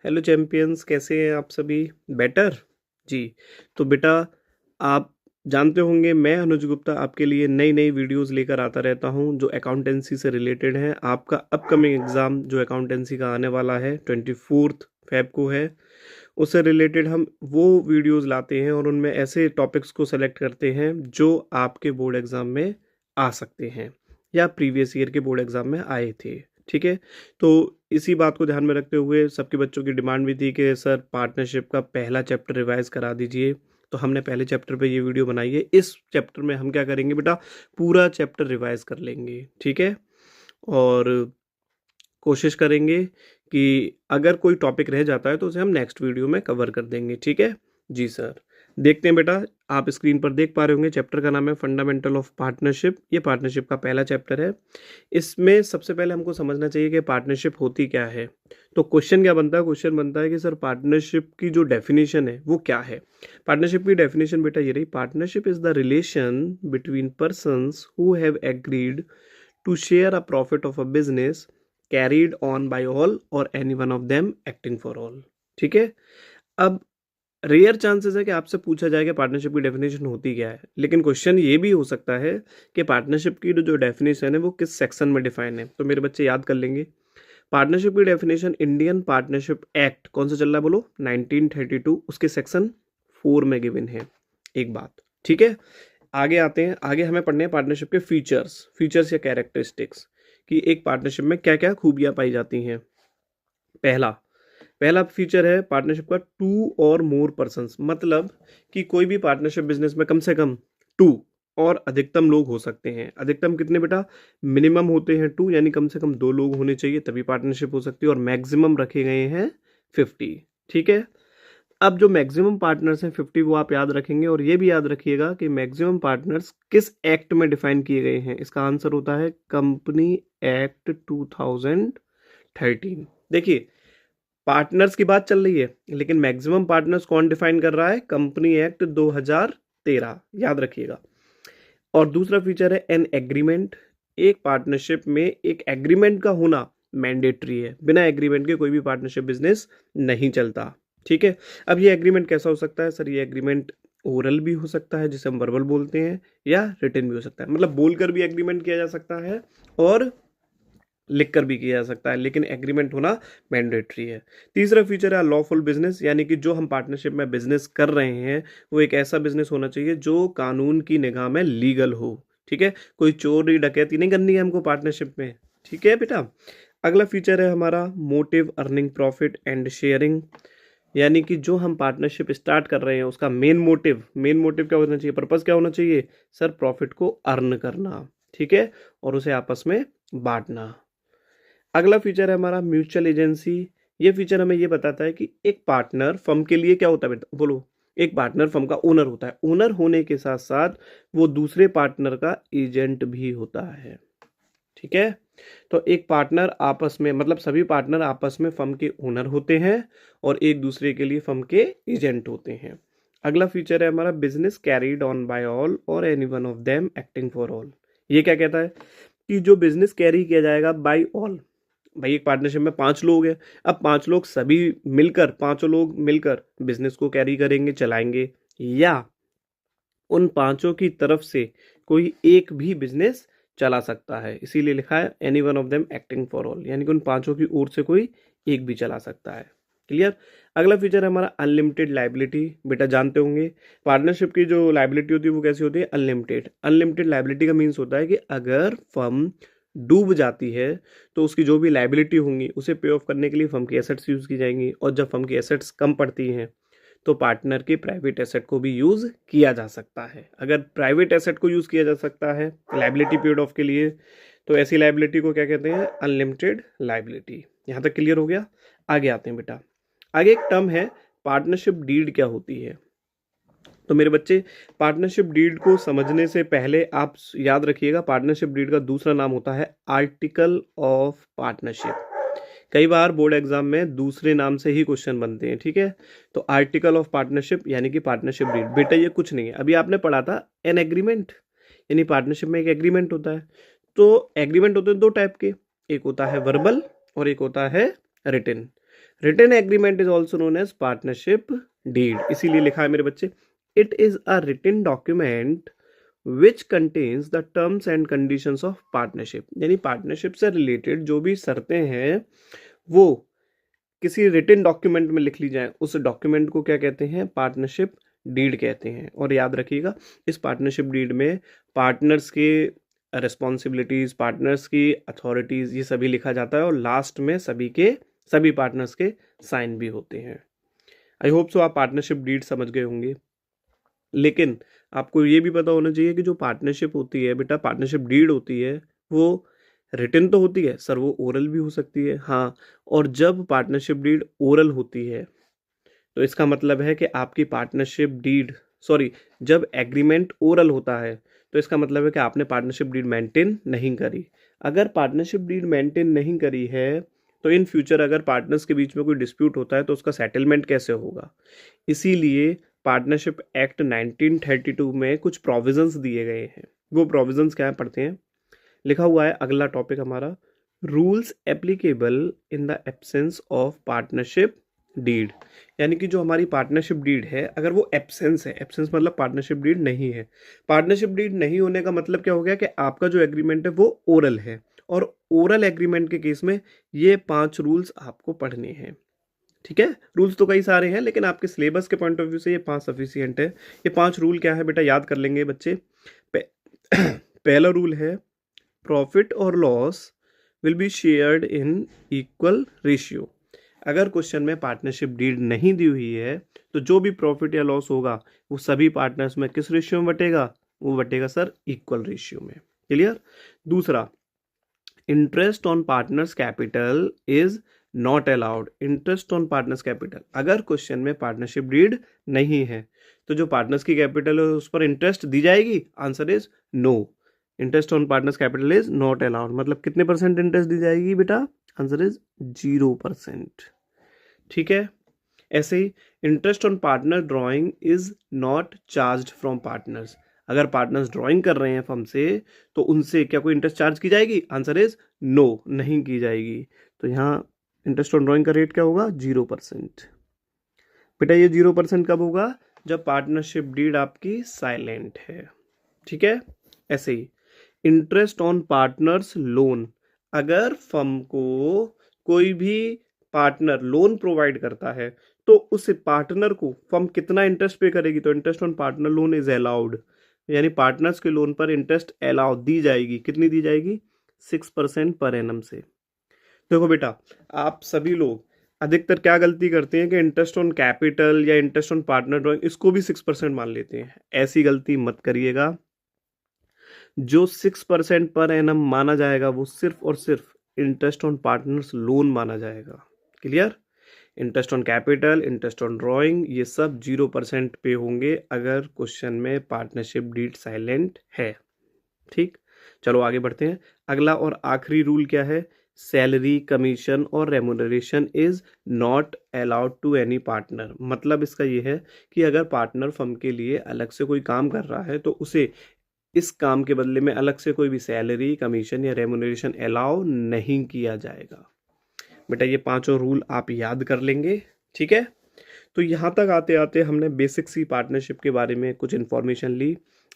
Hello champions, कैसे हैं आप सभी? बेटर जी। तो बेटा, आप जानते होंगे मैं अनुज गुप्ता आपके लिए नई नई वीडियोस लेकर आता रहता हूं जो अकाउंटेंसी से रिलेटेड है। आपका अपकमिंग एग्ज़ाम जो अकाउंटेंसी का आने वाला है 24 फेब को है, उससे रिलेटेड हम वो वीडियोस लाते हैं और उनमें ऐसे टॉपिक्स को सेलेक्ट करते हैं जो आपके बोर्ड एग्ज़ाम में आ सकते हैं या प्रीवियस ईयर के बोर्ड एग्ज़ाम में आए थे। ठीक है। तो इसी बात को ध्यान में रखते हुए सबके बच्चों की डिमांड भी थी कि सर पार्टनरशिप का पहला चैप्टर रिवाइज करा दीजिए। तो हमने पहले चैप्टर पे ये वीडियो बनाई है। इस चैप्टर में हम क्या करेंगे बेटा, पूरा चैप्टर रिवाइज कर लेंगे। ठीक है। और कोशिश करेंगे कि अगर कोई टॉपिक रह जाता है तो उसे हम नेक्स्ट वीडियो में कवर कर देंगे। ठीक है जी सर। देखते हैं बेटा, आप स्क्रीन पर देख पा रहे होंगे चैप्टर का नाम है फंडामेंटल ऑफ पार्टनरशिप। ये पार्टनरशिप का पहला चैप्टर है। इसमें सबसे पहले हमको समझना चाहिए कि पार्टनरशिप होती क्या है। तो क्वेश्चन क्या बनता है? क्वेश्चन बनता है कि सर पार्टनरशिप की जो डेफिनेशन है वो क्या है। पार्टनरशिप की डेफिनेशन बेटा ये रही: partnership is the relation between persons who have agreed to share a profit of a business carried on by all or any one of them acting for all। ठीक है। अब रेयर चांसेस है कि आपसे पूछा जाए कि पार्टनरशिप की डेफिनेशन होती क्या है, लेकिन क्वेश्चन ये भी हो सकता है कि पार्टनरशिप की जो डेफिनेशन है वो किस सेक्शन में डिफाइन है। तो मेरे बच्चे याद कर लेंगे। पार्टनरशिप की डेफिनेशन इंडियन पार्टनरशिप एक्ट कौन सा चल रहा है बोलो? 1932, उसके सेक्शन 4 में गिवन है। एक बात, ठीक है। आगे आते हैं। आगे हमें पढ़ने हैं पार्टनरशिप के फीचर्स या कैरेक्टरिस्टिक्स कि एक पार्टनरशिप में क्या क्या खूबियां पाई जाती हैं। पहला पहला फीचर है पार्टनरशिप का 2 और मोर पर्सन्स, मतलब कि कोई भी पार्टनरशिप बिजनेस में कम से कम 2 और अधिकतम लोग हो सकते हैं। अधिकतम कितने बेटा? मिनिमम होते हैं 2, यानी कम से कम 2 लोग होने चाहिए तभी पार्टनरशिप हो सकती है, और मैक्सिमम रखे गए हैं 50। ठीक है। अब जो मैक्सिमम पार्टनर्स हैं 50, वो आप याद रखेंगे, और ये भी याद रखिएगा कि मैक्सिमम पार्टनर्स किस एक्ट में डिफाइन किए गए हैं। इसका आंसर होता है कंपनी एक्ट 2013। देखिए, पार्टनर्स की बात चल रही है, लेकिन मैक्सिमम पार्टनर्स कौन डिफाइन कर रहा है? कंपनी एक्ट 2013, याद रखिएगा। और दूसरा फीचर है एन एग्रीमेंट। एक पार्टनरशिप में एक एग्रीमेंट का होना मैंडेटरी है। बिना एग्रीमेंट के कोई भी पार्टनरशिप बिजनेस नहीं चलता। ठीक है। अब ये एग्रीमेंट कैसा हो सकता है? सर ये एग्रीमेंट ओरल भी हो सकता है, जिसे हम वर्बल बोलते हैं, या रिटन भी हो सकता है। मतलब बोलकर भी एग्रीमेंट किया जा सकता है और लिखकर भी किया जा सकता है, लेकिन एग्रीमेंट होना मैंडेटरी है। तीसरा फीचर है लॉफुल बिजनेस, यानी कि जो हम पार्टनरशिप में बिजनेस कर रहे हैं वो एक ऐसा बिजनेस होना चाहिए जो कानून की निगाह में लीगल हो। ठीक है। कोई चोरी डकैती नहीं करनी है हमको पार्टनरशिप में। ठीक है बेटा। अगला फीचर है हमारा motive earning profit and sharing, यानी कि जो हम पार्टनरशिप स्टार्ट कर रहे हैं उसका मेन मोटिव क्या होना चाहिए? पर्पस क्या होना चाहिए? सर प्रॉफिट को अर्न करना। ठीक है। और उसे आपस में बांटना। अगला फीचर है हमारा म्यूचुअल एजेंसी। ये फीचर हमें ये बताता है कि एक पार्टनर फर्म के लिए क्या होता है बेटा बोलो? एक पार्टनर फर्म का ओनर होता है। ओनर होने के साथ साथ वो दूसरे पार्टनर का एजेंट भी होता है। ठीक है। तो एक पार्टनर आपस में, मतलब सभी पार्टनर आपस में फर्म के ओनर होते हैं और एक दूसरे के लिए फर्म के एजेंट होते हैं। अगला फीचर है हमारा business carried on by all or any one of them acting for all. ये क्या कहता है कि जो बिजनेस कैरी किया जाएगा बाय ऑल। भाई एक पार्टनरशिप में 5 लोग हैं। अब 5 लोग सभी मिलकर, 5 लोग मिलकर बिजनेस को कैरी करेंगे, चलाएंगे, या उन 5 की तरफ से कोई एक भी बिजनेस चला सकता है। इसीलिए लिखा है any one of them acting for all, यानी कि उन 5 की ओर से कोई एक भी चला सकता है। क्लियर। अगला फीचर है हमारा अनलिमिटेड लाइबिलिटी। बेटा जानते होंगे पार्टनरशिप की जो लाइबिलिटी होती है वो कैसी होती है? अनलिमिटेड। अनलिमिटेड लाइबिलिटी का मीन्स होता है कि अगर फर्म डूब जाती है तो उसकी जो भी लाइबिलिटी होंगी उसे पे ऑफ करने के लिए फर्म की एसेट्स यूज की जाएंगी, और जब फर्म की एसेट्स कम पड़ती हैं तो पार्टनर के प्राइवेट एसेट को भी यूज किया जा सकता है। अगर प्राइवेट एसेट को यूज किया जा सकता है लाइबिलिटी पेड ऑफ के लिए, तो ऐसी लाइबिलिटी को क्या कहते हैं? Unlimited liability. यहां तक क्लियर हो गया? आगे आते हैं बेटा। आगे एक टर्म है पार्टनरशिप डीड। क्या होती है? तो मेरे बच्चे, पार्टनरशिप डीड को समझने से पहले आप याद रखिएगा पार्टनरशिप डीड का दूसरा नाम होता है आर्टिकल ऑफ पार्टनरशिप। कई बार बोर्ड एग्जाम में दूसरे नाम से ही क्वेश्चन बनते हैं। ठीक है। तो आर्टिकल ऑफ पार्टनरशिप यानी कि पार्टनरशिप डीड। बेटा ये कुछ नहीं है, अभी आपने पढ़ा था एन एग्रीमेंट, यानी पार्टनरशिप में एक एग्रीमेंट होता है। तो एग्रीमेंट होते हैं 2 टाइप के, एक होता है वर्बल और एक होता है written. Written agreement is also known as partnership deed, इसीलिए लिखा है मेरे बच्चे, it is a written document which contains the terms and conditions of partnership, यानी पार्टनरशिप से रिलेटेड जो भी शर्तें हैं वो किसी रिटन डॉक्यूमेंट में लिख ली जाए, उस डॉक्यूमेंट को क्या कहते हैं, पार्टनरशिप डीड कहते हैं। और याद रखिएगा, इस पार्टनरशिप डीड में पार्टनर्स के रिस्पॉन्सिबिलिटीज, पार्टनर्स की अथॉरिटीज, ये सभी लिखा जाता है और लास्ट में सभी पार्टनर्स के साइन भी होते हैं। आई होप सो आप पार्टनरशिप डीड समझ गए होंगे। लेकिन आपको ये भी पता होना चाहिए कि जो पार्टनरशिप होती है बेटा, पार्टनरशिप डीड होती है वो रिटन तो होती है सर, वो ओरल भी हो सकती है। हाँ, और जब पार्टनरशिप डीड ओरल होती है तो इसका मतलब है कि आपकी पार्टनरशिप डीड, सॉरी, जब एग्रीमेंट ओरल होता है तो इसका मतलब है कि आपने पार्टनरशिप डीड मेंटेन नहीं करी। अगर पार्टनरशिप डीड मेंटेन नहीं करी है तो इन फ्यूचर अगर पार्टनर्स के बीच में कोई डिस्प्यूट होता है तो उसका सेटलमेंट कैसे होगा। इसीलिए पार्टनरशिप एक्ट 1932 में कुछ प्रोविजंस दिए गए हैं। वो प्रोविजंस क्या है पढ़ते हैं। लिखा हुआ है, अगला टॉपिक हमारा, rules applicable in the absence of partnership deed, यानी कि जो हमारी पार्टनरशिप डीड है अगर वो एब्सेंस है, एब्सेंस मतलब पार्टनरशिप डीड नहीं है, पार्टनरशिप डीड नहीं होने का मतलब क्या हो गया कि आपका जो एग्रीमेंट है वो ओरल है, और ओरल एग्रीमेंट के केस में ये 5 रूल्स आपको पढ़ने हैं। ठीक है, रूल्स तो कई सारे हैं लेकिन आपके सिलेबस के पॉइंट ऑफ व्यू से ये 5 सफिशिएंट है। ये 5 रूल क्या है बेटा, याद कर लेंगे बच्चे। पहला रूल है, प्रॉफिट और loss will be shared in equal ratio. अगर क्वेश्चन में पार्टनरशिप डीड नहीं दी हुई है तो जो भी प्रॉफिट या लॉस होगा वो सभी पार्टनर्स में किस रेशियो में बटेगा, वो बटेगा सर इक्वल रेशियो में। क्लियर। दूसरा, interest on partners capital is not allowed, interest on partners capital, अगर क्वेश्चन में पार्टनरशिप डीड नहीं है तो जो पार्टनर्स की कैपिटल है उस पर इंटरेस्ट दी जाएगी, answer is no. Interest on partners capital is not allowed, मतलब कितने परसेंट इंटरेस्ट दी जाएगी बेटा, आंसर इज 0%। ठीक है। ऐसे ही interest on partner drawing is not charged from partners, अगर पार्टनर्स ड्राइंग कर रहे हैं फर्म से तो उनसे क्या कोई इंटरेस्ट चार्ज की जाएगी, आंसर इज नो, नहीं की जाएगी। तो यहाँ इंटरेस्ट ऑन ड्राइंग का रेट क्या होगा, 0%। बेटा ये 0% कब होगा, जब पार्टनरशिप डीड आपकी साइलेंट है। ठीक है। ऐसे ही इंटरेस्ट ऑन पार्टनर्स लोन, अगर फर्म को कोई भी पार्टनर लोन प्रोवाइड करता है तो उस पार्टनर को फर्म कितना इंटरेस्ट पे करेगी, तो interest on partner loan is allowed, यानी पार्टनर्स के लोन पर इंटरेस्ट अलाउ दी जाएगी, कितनी दी जाएगी, 6% पर एनम से। देखो बेटा, आप सभी लोग अधिकतर क्या गलती करते हैं कि इंटरेस्ट ऑन कैपिटल या इंटरेस्ट ऑन पार्टनर ड्राइंग इसको भी 6% मान लेते हैं, ऐसी गलती मत करिएगा। जो 6% पर एनम माना जाएगा वो सिर्फ और सिर्फ इंटरेस्ट ऑन पार्टनर्स लोन माना जाएगा। Clear. Interest on capital, interest on drawing, ये सब 0% पे होंगे अगर क्वेश्चन में पार्टनरशिप डीड साइलेंट है। ठीक, चलो आगे बढ़ते हैं। अगला और आखिरी रूल क्या है, सैलरी, कमीशन और remuneration is not allowed to any partner, मतलब इसका ये है कि अगर पार्टनर फर्म के लिए अलग से कोई काम कर रहा है तो उसे इस काम के बदले में अलग से कोई भी सैलरी, कमीशन या रेमुनरेशन अलाउ नहीं किया जाएगा। बेटा ये 5 रूल आप याद कर लेंगे। ठीक है। तो यहाँ तक आते आते हमने बेसिक सी पार्टनरशिप के बारे में कुछ इन्फॉर्मेशन ली।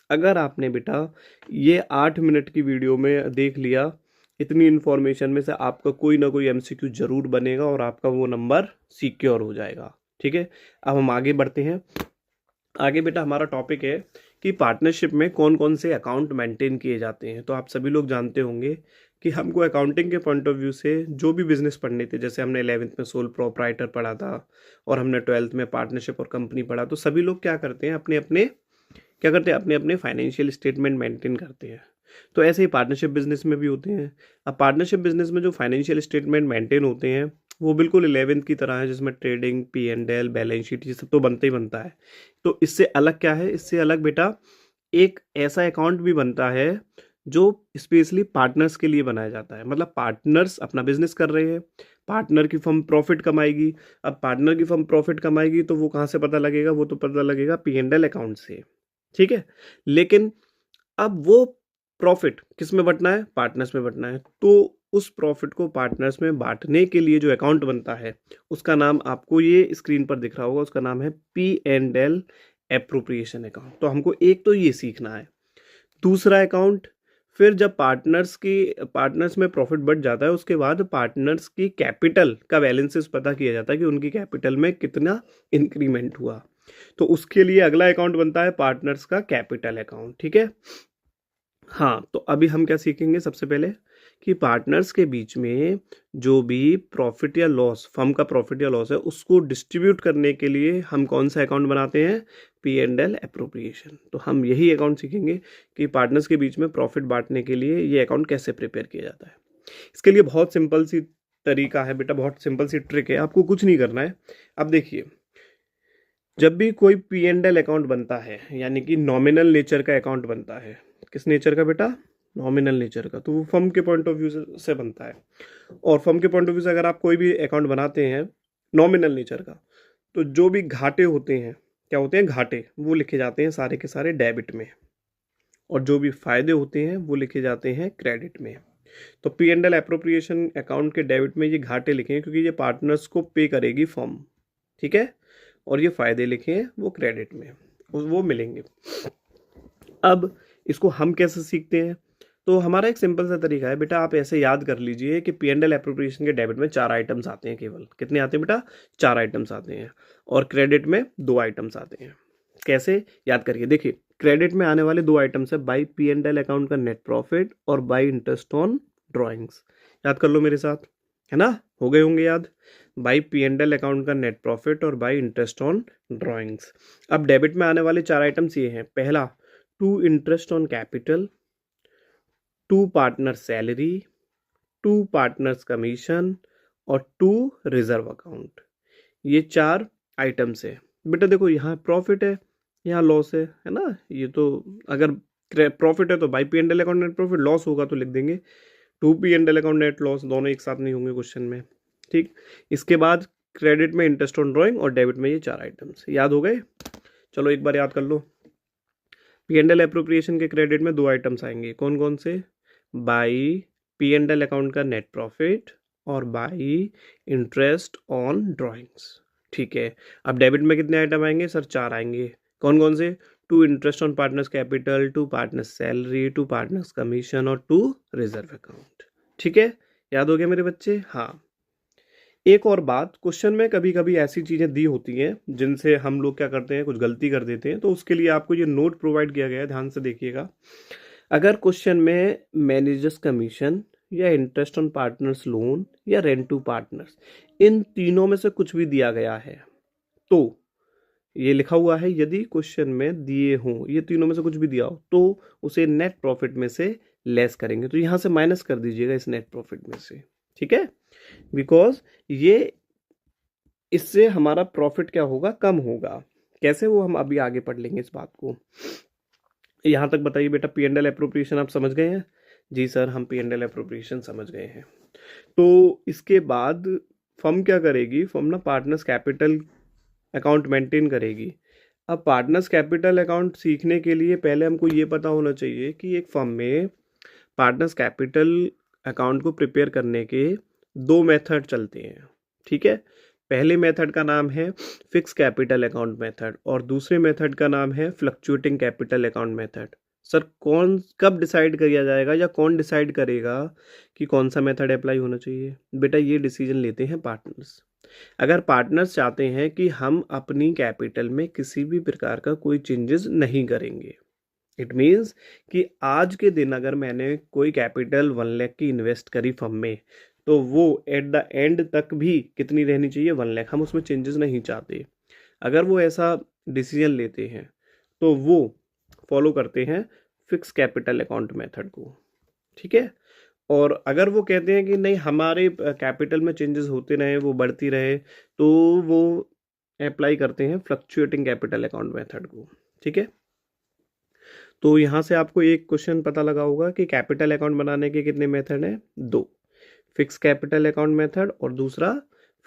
अगर आपने बेटा ये 8 मिनट की वीडियो में देख लिया, इतनी इन्फॉर्मेशन में से आपका कोई ना कोई एमसीक्यू जरूर बनेगा और आपका वो नंबर सिक्योर हो जाएगा। ठीक है। अब हम आगे बढ़ते हैं। आगे बेटा हमारा टॉपिक है कि पार्टनरशिप में कौन कौन से अकाउंट मेंटेन किए जाते हैं। तो आप सभी लोग जानते होंगे कि हमको अकाउंटिंग के पॉइंट ऑफ व्यू से जो भी बिजनेस पढ़ने थे, जैसे हमने 11th में सोल प्रोप्राइटर पढ़ा था और हमने 12th में पार्टनरशिप और कंपनी पढ़ा, तो सभी लोग क्या करते हैं, अपने अपने फाइनेंशियल स्टेटमेंट मेंटेन करते हैं। तो ऐसे ही पार्टनरशिप बिजनेस में भी होते हैं। अब पार्टनरशिप बिजनेस में जो फाइनेंशियल स्टेटमेंट मेंटेन होते हैं वो बिल्कुल 11th की तरह है, जिसमें ट्रेडिंग, P&L, बैलेंस शीट, ये सब तो बनता ही बनता है। तो इससे अलग क्या है, इससे अलग बेटा एक ऐसा अकाउंट भी बनता है जो स्पेशली पार्टनर्स के लिए बनाया जाता है। मतलब पार्टनर्स अपना बिजनेस कर रहे हैं, पार्टनर की फर्म प्रॉफिट कमाएगी। अब पार्टनर की फर्म प्रॉफिट कमाएगी तो वो कहाँ से पता लगेगा, वो तो पता लगेगा P&L अकाउंट से। ठीक है। लेकिन अब वो प्रॉफिट किस में बटना है, पार्टनर्स में बटना है। तो उस प्रॉफिट को पार्टनर्स में बांटने के लिए जो अकाउंट बनता है उसका नाम आपको ये स्क्रीन पर दिख रहा होगा, उसका नाम है P&L एप्रोप्रिएशन अकाउंट। तो हमको एक तो ये सीखना है। दूसरा अकाउंट, फिर जब पार्टनर्स में प्रॉफिट बढ़ जाता है उसके बाद पार्टनर्स की कैपिटल का बैलेंसेस पता किया जाता है कि उनकी कैपिटल में कितना इंक्रीमेंट हुआ। तो उसके लिए अगला अकाउंट बनता है पार्टनर्स का कैपिटल अकाउंट। ठीक है। हाँ, तो अभी हम क्या सीखेंगे सबसे पहले कि पार्टनर्स के बीच में जो भी प्रॉफिट या लॉस, फर्म का प्रॉफिट या लॉस है उसको डिस्ट्रीब्यूट करने के लिए हम कौन सा अकाउंट बनाते हैं, P&L एप्रोप्रिएशन। तो हम यही अकाउंट सीखेंगे कि पार्टनर्स के बीच में प्रॉफिट बांटने के लिए ये अकाउंट कैसे प्रिपेयर किया जाता है। इसके लिए बहुत सिंपल सी तरीका है बेटा, बहुत सिंपल सी ट्रिक है, आपको कुछ नहीं करना है। अब देखिए, जब भी कोई P&L अकाउंट बनता है यानी कि नॉमिनल नेचर का अकाउंट बनता है, किस नेचर का बेटा, नॉमिनल नेचर का, तो वो फर्म के पॉइंट ऑफ व्यू से बनता है। और फर्म के पॉइंट ऑफ व्यू से अगर आप कोई भी अकाउंट बनाते हैं नॉमिनल नेचर का, तो जो भी घाटे होते हैं, क्या होते हैं घाटे, वो लिखे जाते हैं सारे के सारे डेबिट में, और जो भी फायदे होते हैं वो लिखे जाते हैं क्रेडिट में। तो P&L एप्रोप्रिएशन अकाउंट के डेबिट में ये घाटे लिखे हैं क्योंकि ये पार्टनर्स को पे करेगी फर्म। ठीक है। और ये फायदे लिखे हैं वो क्रेडिट में, वो मिलेंगे। अब इसको हम कैसे सीखते हैं, तो हमारा एक सिंपल सा तरीका है बेटा, आप ऐसे याद कर लीजिए कि P&L एप्रोप्रिएशन के डेबिट में 4 आइटम्स आते हैं। केवल कितने आते हैं बेटा, 4 आइटम्स आते हैं, और क्रेडिट में 2 आइटम्स आते हैं। कैसे याद करिए, देखिए क्रेडिट में आने वाले 2 आइटम्स है बाई P&L अकाउंट का नेट प्रॉफिट और बाई इंटरेस्ट ऑन ड्रॉइंग्स। याद कर लो मेरे साथ, है ना, हो गए होंगे याद। बाई P&L अकाउंट का नेट प्रॉफिट और बाई इंटरेस्ट ऑन ड्रॉइंग्स। अब डेबिट में आने वाले 4 आइटम्स ये हैं, पहला 2 interest on capital, 2 partner salary, 2 partners commission और 2 रिजर्व अकाउंट। ये 4 आइटम्स है बेटा। देखो यहाँ प्रॉफिट है, यहाँ लॉस है ना। ये तो अगर प्रॉफिट है तो by P&L account net profit, loss होगा तो लिख देंगे 2 P&L अकाउंट नेट लॉस, दोनों एक साथ नहीं होंगे क्वेश्चन में। ठीक। इसके बाद क्रेडिट में इंटरेस्ट ऑन ड्रॉइंग और डेबिट में ये 4 आइटम्स। याद हो गए, चलो एक बार याद कर लो। P&L एप्रोप्रिएशन के क्रेडिट में 2 आइटम्स आएंगे, कौन कौन से, बाई P&L अकाउंट का नेट प्रॉफिट और बाई इंटरेस्ट ऑन ड्रॉइंग्स। ठीक है। अब डेबिट में कितने आइटम आएंगे सर, 4 आएंगे, कौन कौन से, 2 interest on partners capital, 2 partners salary, 2 partners commission और 2 रिजर्व अकाउंट। ठीक है, याद हो गया मेरे बच्चे। हाँ, एक और बात, क्वेश्चन में कभी कभी ऐसी चीज़ें दी होती हैं जिनसे हम लोग क्या करते हैं, कुछ गलती कर देते हैं, तो उसके लिए आपको ये नोट प्रोवाइड किया गया है, ध्यान से देखिएगा। अगर क्वेश्चन में मैनेजर्स कमीशन या इंटरेस्ट ऑन पार्टनर्स लोन या रेंट टू पार्टनर्स, इन तीनों में से कुछ भी दिया गया है, तो ये लिखा हुआ है यदि क्वेश्चन में दिए हों, ये तीनों में से कुछ भी दिया हो तो उसे नेट प्रॉफिट में से लेस करेंगे। तो यहाँ से माइनस कर दीजिएगा इस नेट प्रॉफिट में से। ठीक है, बिकॉज ये इससे हमारा प्रॉफिट क्या होगा, कम होगा। कैसे, वो हम अभी आगे पढ़ लेंगे इस बात को। यहाँ तक बताइए बेटा, P&L एप्रोप्रिएशन आप समझ गए हैं? जी सर, हम P&L एप्रोप्रिएशन समझ गए हैं। तो इसके बाद फर्म क्या करेगी, फर्म ना पार्टनर्स कैपिटल अकाउंट मेंटेन करेगी। अब पार्टनर्स कैपिटल अकाउंट सीखने के लिए पहले हमको ये पता होना चाहिए कि एक फर्म में पार्टनर्स कैपिटल अकाउंट को प्रिपेयर करने के 2 मेथड चलते हैं। ठीक है, पहले मेथड का नाम है फिक्स कैपिटल अकाउंट मेथड और दूसरे मेथड का नाम है fluctuating capital account method. Sir कौन कब डिसाइड किया जाएगा या कौन डिसाइड करेगा कि कौन सा मेथड अप्लाई होना चाहिए? बेटा ये डिसीजन लेते हैं पार्टनर्स। अगर पार्टनर्स चाहते हैं कि हम अपनी कैपिटल में किसी भी प्रकार का कोई चेंजेस नहीं करेंगे, इट मीन्स कि आज के दिन अगर मैंने कोई कैपिटल 1 लाख की इन्वेस्ट करी फर्म में, तो वो एट द एंड तक भी कितनी रहनी चाहिए, 1 लाख, हम उसमें चेंजेस नहीं चाहते। अगर वो ऐसा डिसीजन लेते हैं तो वो फॉलो करते हैं फिक्स कैपिटल अकाउंट मेथड को। ठीक है, और अगर वो कहते हैं कि नहीं हमारे कैपिटल में चेंजेस होते रहे, वो बढ़ती रहे, तो वो अप्लाई करते हैं फ्लक्चुएटिंग कैपिटल अकाउंट मेथड को। ठीक है, तो यहाँ से आपको एक क्वेश्चन पता लगा होगा कि कैपिटल अकाउंट बनाने के कितने मेथड हैं, 2, फिक्स कैपिटल अकाउंट मेथड और दूसरा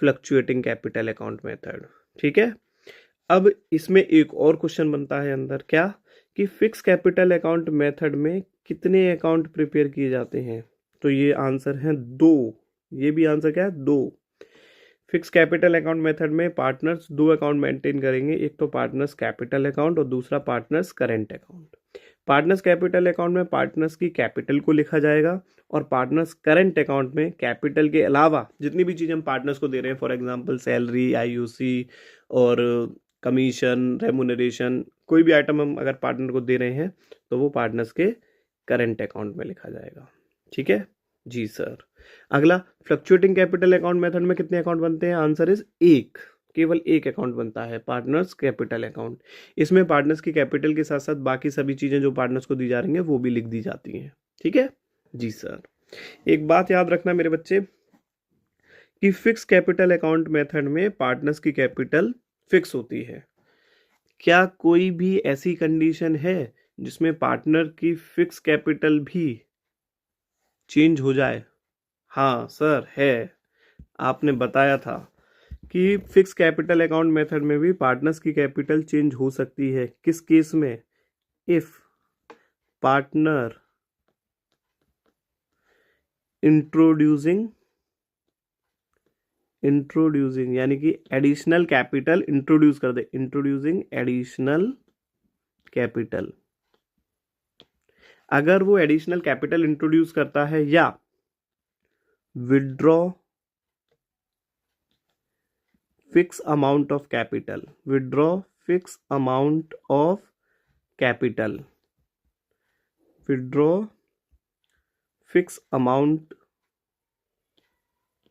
फ्लक्चुएटिंग कैपिटल अकाउंट मेथड। ठीक है, अब इसमें एक और क्वेश्चन बनता है अंदर, क्या कि फिक्स कैपिटल अकाउंट मेथड में कितने अकाउंट प्रिपेयर किए जाते हैं? तो ये आंसर है 2। ये भी आंसर क्या है? 2। फिक्स कैपिटल अकाउंट मेथड में पार्टनर्स 2 अकाउंट मेंटेन करेंगे, एक तो पार्टनर्स कैपिटल अकाउंट और दूसरा partners current account. Partners capital account में पार्टनर्स की कैपिटल को लिखा जाएगा और पार्टनर्स करंट अकाउंट में कैपिटल के अलावा जितनी भी चीज़ हम पार्टनर्स को दे रहे हैं, फॉर एग्जांपल सैलरी, आईयूसी और कमीशन, रेमुनरेशन, कोई भी आइटम हम अगर पार्टनर को दे रहे हैं तो वो पार्टनर्स के करंट अकाउंट में लिखा जाएगा। ठीक है जी सर। अगला, फ्लक्चुएटिंग कैपिटल अकाउंट मेथड में कितने अकाउंट बनते हैं? Answer is 1। केवल एक अकाउंट बनता है, पार्टनर्स कैपिटल अकाउंट। इसमें पार्टनर्स की कैपिटल के साथ साथ बाकी सभी चीजें जो पार्टनर्स को दी जा रही हैं वो भी लिख दी जाती हैं। ठीक है जी सर। एक बात याद रखना मेरे बच्चे कि फिक्स कैपिटल अकाउंट मेथड में पार्टनर्स की कैपिटल फिक्स होती है। क्या कोई भी ऐसी कंडीशन है जिसमें पार्टनर की फिक्स कैपिटल भी चेंज हो जाए? हाँ सर है। आपने बताया था कि फिक्स कैपिटल अकाउंट मेथड में भी पार्टनर्स की कैपिटल चेंज हो सकती है। किस केस में? इफ पार्टनर इंट्रोड्यूसिंग यानी कि एडिशनल कैपिटल इंट्रोड्यूस कर दे, इंट्रोड्यूसिंग एडिशनल कैपिटल। अगर वो एडिशनल कैपिटल इंट्रोड्यूस करता है या withdraw fix amount of capital, withdraw fix amount of capital, withdraw fix amount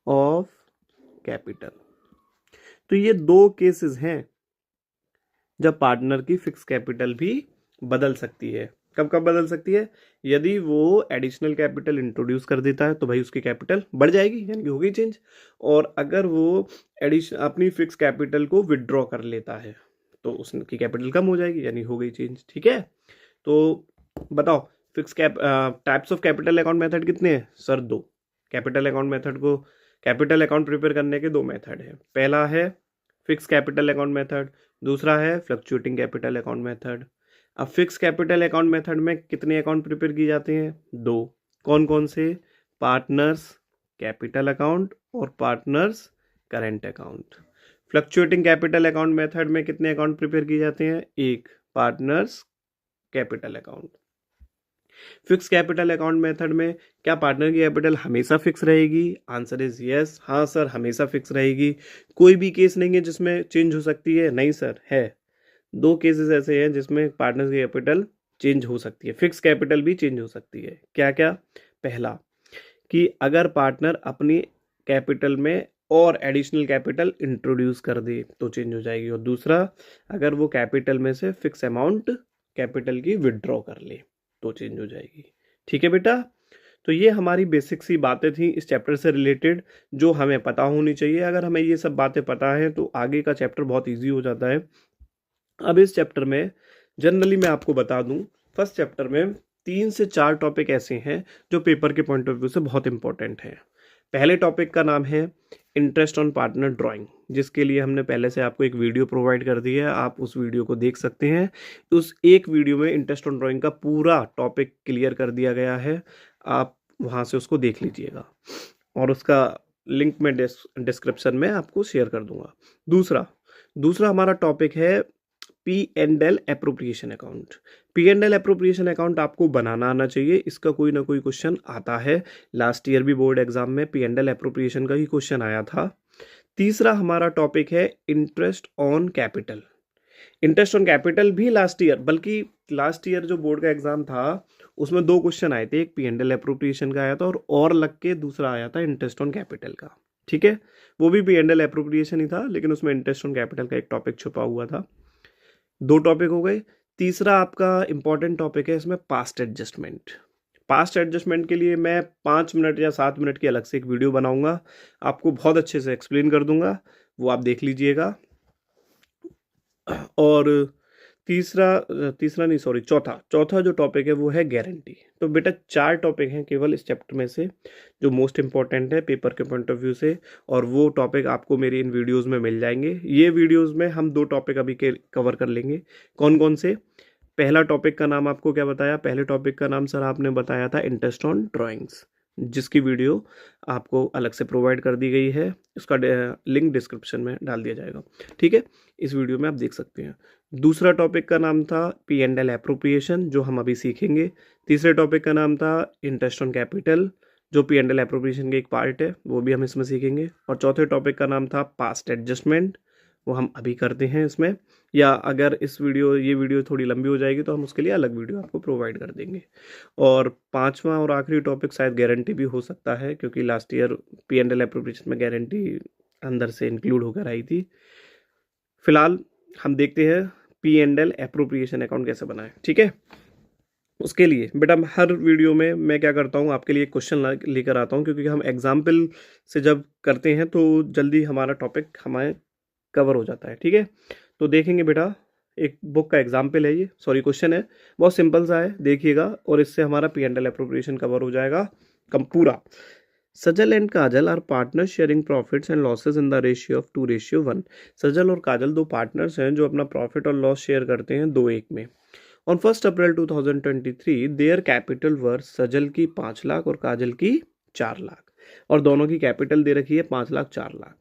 of capital. तो ये 2 केसेस हैं जब पार्टनर की फिक्स कैपिटल भी बदल सकती है। कब कब बदल सकती है? यदि वो एडिशनल कैपिटल इंट्रोड्यूस कर देता है तो भाई उसकी कैपिटल बढ़ जाएगी, यानी कि होगी चेंज। और अगर वो अपनी फिक्स कैपिटल को विड्रॉ कर लेता है तो उसकी कैपिटल कम हो जाएगी, यानी हो गई चेंज। ठीक है, तो बताओ fix types of capital account method कितने हैं? सर 2। कैपिटल अकाउंट मेथड को, कैपिटल अकाउंट प्रिपेयर करने के 2 मेथड है। पहला है फिक्स कैपिटल अकाउंट मेथड, दूसरा है फ्लक्चुएटिंग कैपिटल अकाउंट मेथड। अब फिक्स कैपिटल अकाउंट मेथड में कितने अकाउंट प्रिपेयर किए जाते हैं? 2। कौन कौन से? पार्टनर्स कैपिटल अकाउंट और partners current account. Fluctuating capital account method में कितने अकाउंट प्रिपेयर किए जाते हैं? 1, partners capital account. Fix capital account method में क्या पार्टनर की कैपिटल हमेशा फिक्स रहेगी? Answer is yes. हाँ सर, हमेशा फिक्स रहेगी। कोई भी केस नहीं है जिसमें चेंज हो सकती है? नहीं सर, है। 2 केसेस ऐसे हैं जिसमें पार्टनर की कैपिटल चेंज हो सकती है, फिक्स कैपिटल भी चेंज हो सकती है। क्या क्या? पहला कि अगर पार्टनर अपनी कैपिटल में और एडिशनल कैपिटल इंट्रोड्यूस कर दे तो चेंज हो जाएगी, और दूसरा अगर वो कैपिटल में से फिक्स अमाउंट कैपिटल की विड्रॉ कर ले तो चेंज हो जाएगी। ठीक है बेटा, तो ये हमारी बेसिक सी बातें थी इस चैप्टर से रिलेटेड जो हमें पता होनी चाहिए। अगर हमें ये सब बातें पता है तो आगे का चैप्टर बहुत ईजी हो जाता है। अब इस चैप्टर में जनरली मैं आपको बता दूं, फर्स्ट चैप्टर में 3 से 4 टॉपिक ऐसे हैं जो पेपर के पॉइंट ऑफ व्यू से बहुत इंपॉर्टेंट हैं। पहले टॉपिक का नाम है इंटरेस्ट ऑन पार्टनर ड्राइंग, जिसके लिए हमने पहले से आपको एक वीडियो प्रोवाइड कर दी है, आप उस वीडियो को देख सकते हैं। उस एक वीडियो में इंटरेस्ट ऑन ड्राइंग का पूरा टॉपिक क्लियर कर दिया गया है, आप वहाँ से उसको देख लीजिएगा और उसका लिंक मैं डिस्क्रिप्शन में आपको शेयर कर दूंगा। दूसरा हमारा टॉपिक है P&L appropriation account. P&L appropriation account आपको बनाना आना चाहिए, इसका कोई ना कोई क्वेश्चन आता है। लास्ट ईयर भी बोर्ड एग्जाम में P&L एप्रोप्रिएशन का ही क्वेश्चन आया था। तीसरा हमारा टॉपिक है interest on capital. Interest on capital भी लास्ट ईयर, बल्कि लास्ट ईयर जो बोर्ड का एग्जाम था उसमें 2 क्वेश्चन आए थे, एक P&L एप्रोप्रिएशन का आया था और लग के दूसरा आया था इंटरेस्ट ऑन कैपिटल का। ठीक है, वो भी P&L एप्रोप्रिएशन ही था, लेकिन उसमें इंटरेस्ट ऑन कैपिटल का एक टॉपिक छुपा हुआ था। 2 टॉपिक हो गए। तीसरा आपका इंपॉर्टेंट टॉपिक है इसमें पास्ट एडजस्टमेंट। पास्ट एडजस्टमेंट के लिए मैं 5 मिनट या 7 मिनट की अलग से एक वीडियो बनाऊंगा, आपको बहुत अच्छे से एक्सप्लेन कर दूंगा, वो आप देख लीजिएगा। और चौथा जो टॉपिक है वो है गारंटी। तो बेटा 4 टॉपिक हैं केवल इस चैप्टर में से जो मोस्ट इंपॉर्टेंट है पेपर के पॉइंट ऑफ व्यू से, और वो टॉपिक आपको मेरी इन वीडियोस में मिल जाएंगे। ये वीडियोस में हम 2 टॉपिक अभी के कवर कर लेंगे। कौन कौन से? पहला टॉपिक का नाम आपको क्या बताया? पहले टॉपिक का नाम सर आपने बताया था इंटरेस्ट ऑन ड्राइंग्स। जिसकी वीडियो आपको अलग से प्रोवाइड कर दी गई है, उसका लिंक डिस्क्रिप्शन में डाल दिया जाएगा। ठीक है, इस वीडियो में आप देख सकते हैं। दूसरा टॉपिक का नाम था पी एंड एल एप्रोप्रिएशन, जो हम अभी सीखेंगे। तीसरे टॉपिक का नाम था इंटरेस्ट ऑन कैपिटल, जो पी एंड एल एप्रोप्रिएशन के एक पार्ट है, वो भी हम इसमें सीखेंगे। और चौथे टॉपिक का नाम था पास्ट एडजस्टमेंट, वो हम अभी करते हैं इसमें, या अगर ये वीडियो थोड़ी लंबी हो जाएगी तो हम उसके लिए अलग वीडियो आपको प्रोवाइड कर देंगे। और पांचवा और आखिरी टॉपिक शायद गारंटी भी हो सकता है, क्योंकि last year P and L appropriation में गारंटी अंदर से इंक्लूड होकर आई थी। फिलहाल हम देखते हैं P and L appropriation account कैसे बनाएं। ठीक है, उसके लिए बेटा हर वीडियो में मैं क्या करता हूँ, आपके लिए क्वेश्चन लेकर आता हूँ, क्योंकि हम एग्जाम्पल से जब करते हैं तो जल्दी हमारा टॉपिक हमारे कवर हो जाता है। ठीक है, तो देखेंगे बेटा, एक बुक का एग्जाम्पल है ये, सॉरी क्वेश्चन है, बहुत सिंपल सा है, देखिएगा, और इससे हमारा P and L appropriation cover हो जाएगा कम पूरा। Sajal and Kajal are partner sharing profits and losses in the ratio of 2:1। Sajal और काजल दो पार्टनर्स हैं जो अपना प्रॉफिट और लॉस शेयर करते हैं 2:1 में। ऑन 1 अप्रैल 2023 देयर कैपिटल वर, सजल की 5 लाख और काजल की 4 लाख, और दोनों की कैपिटल दे रखी है 5 लाख 4 लाख।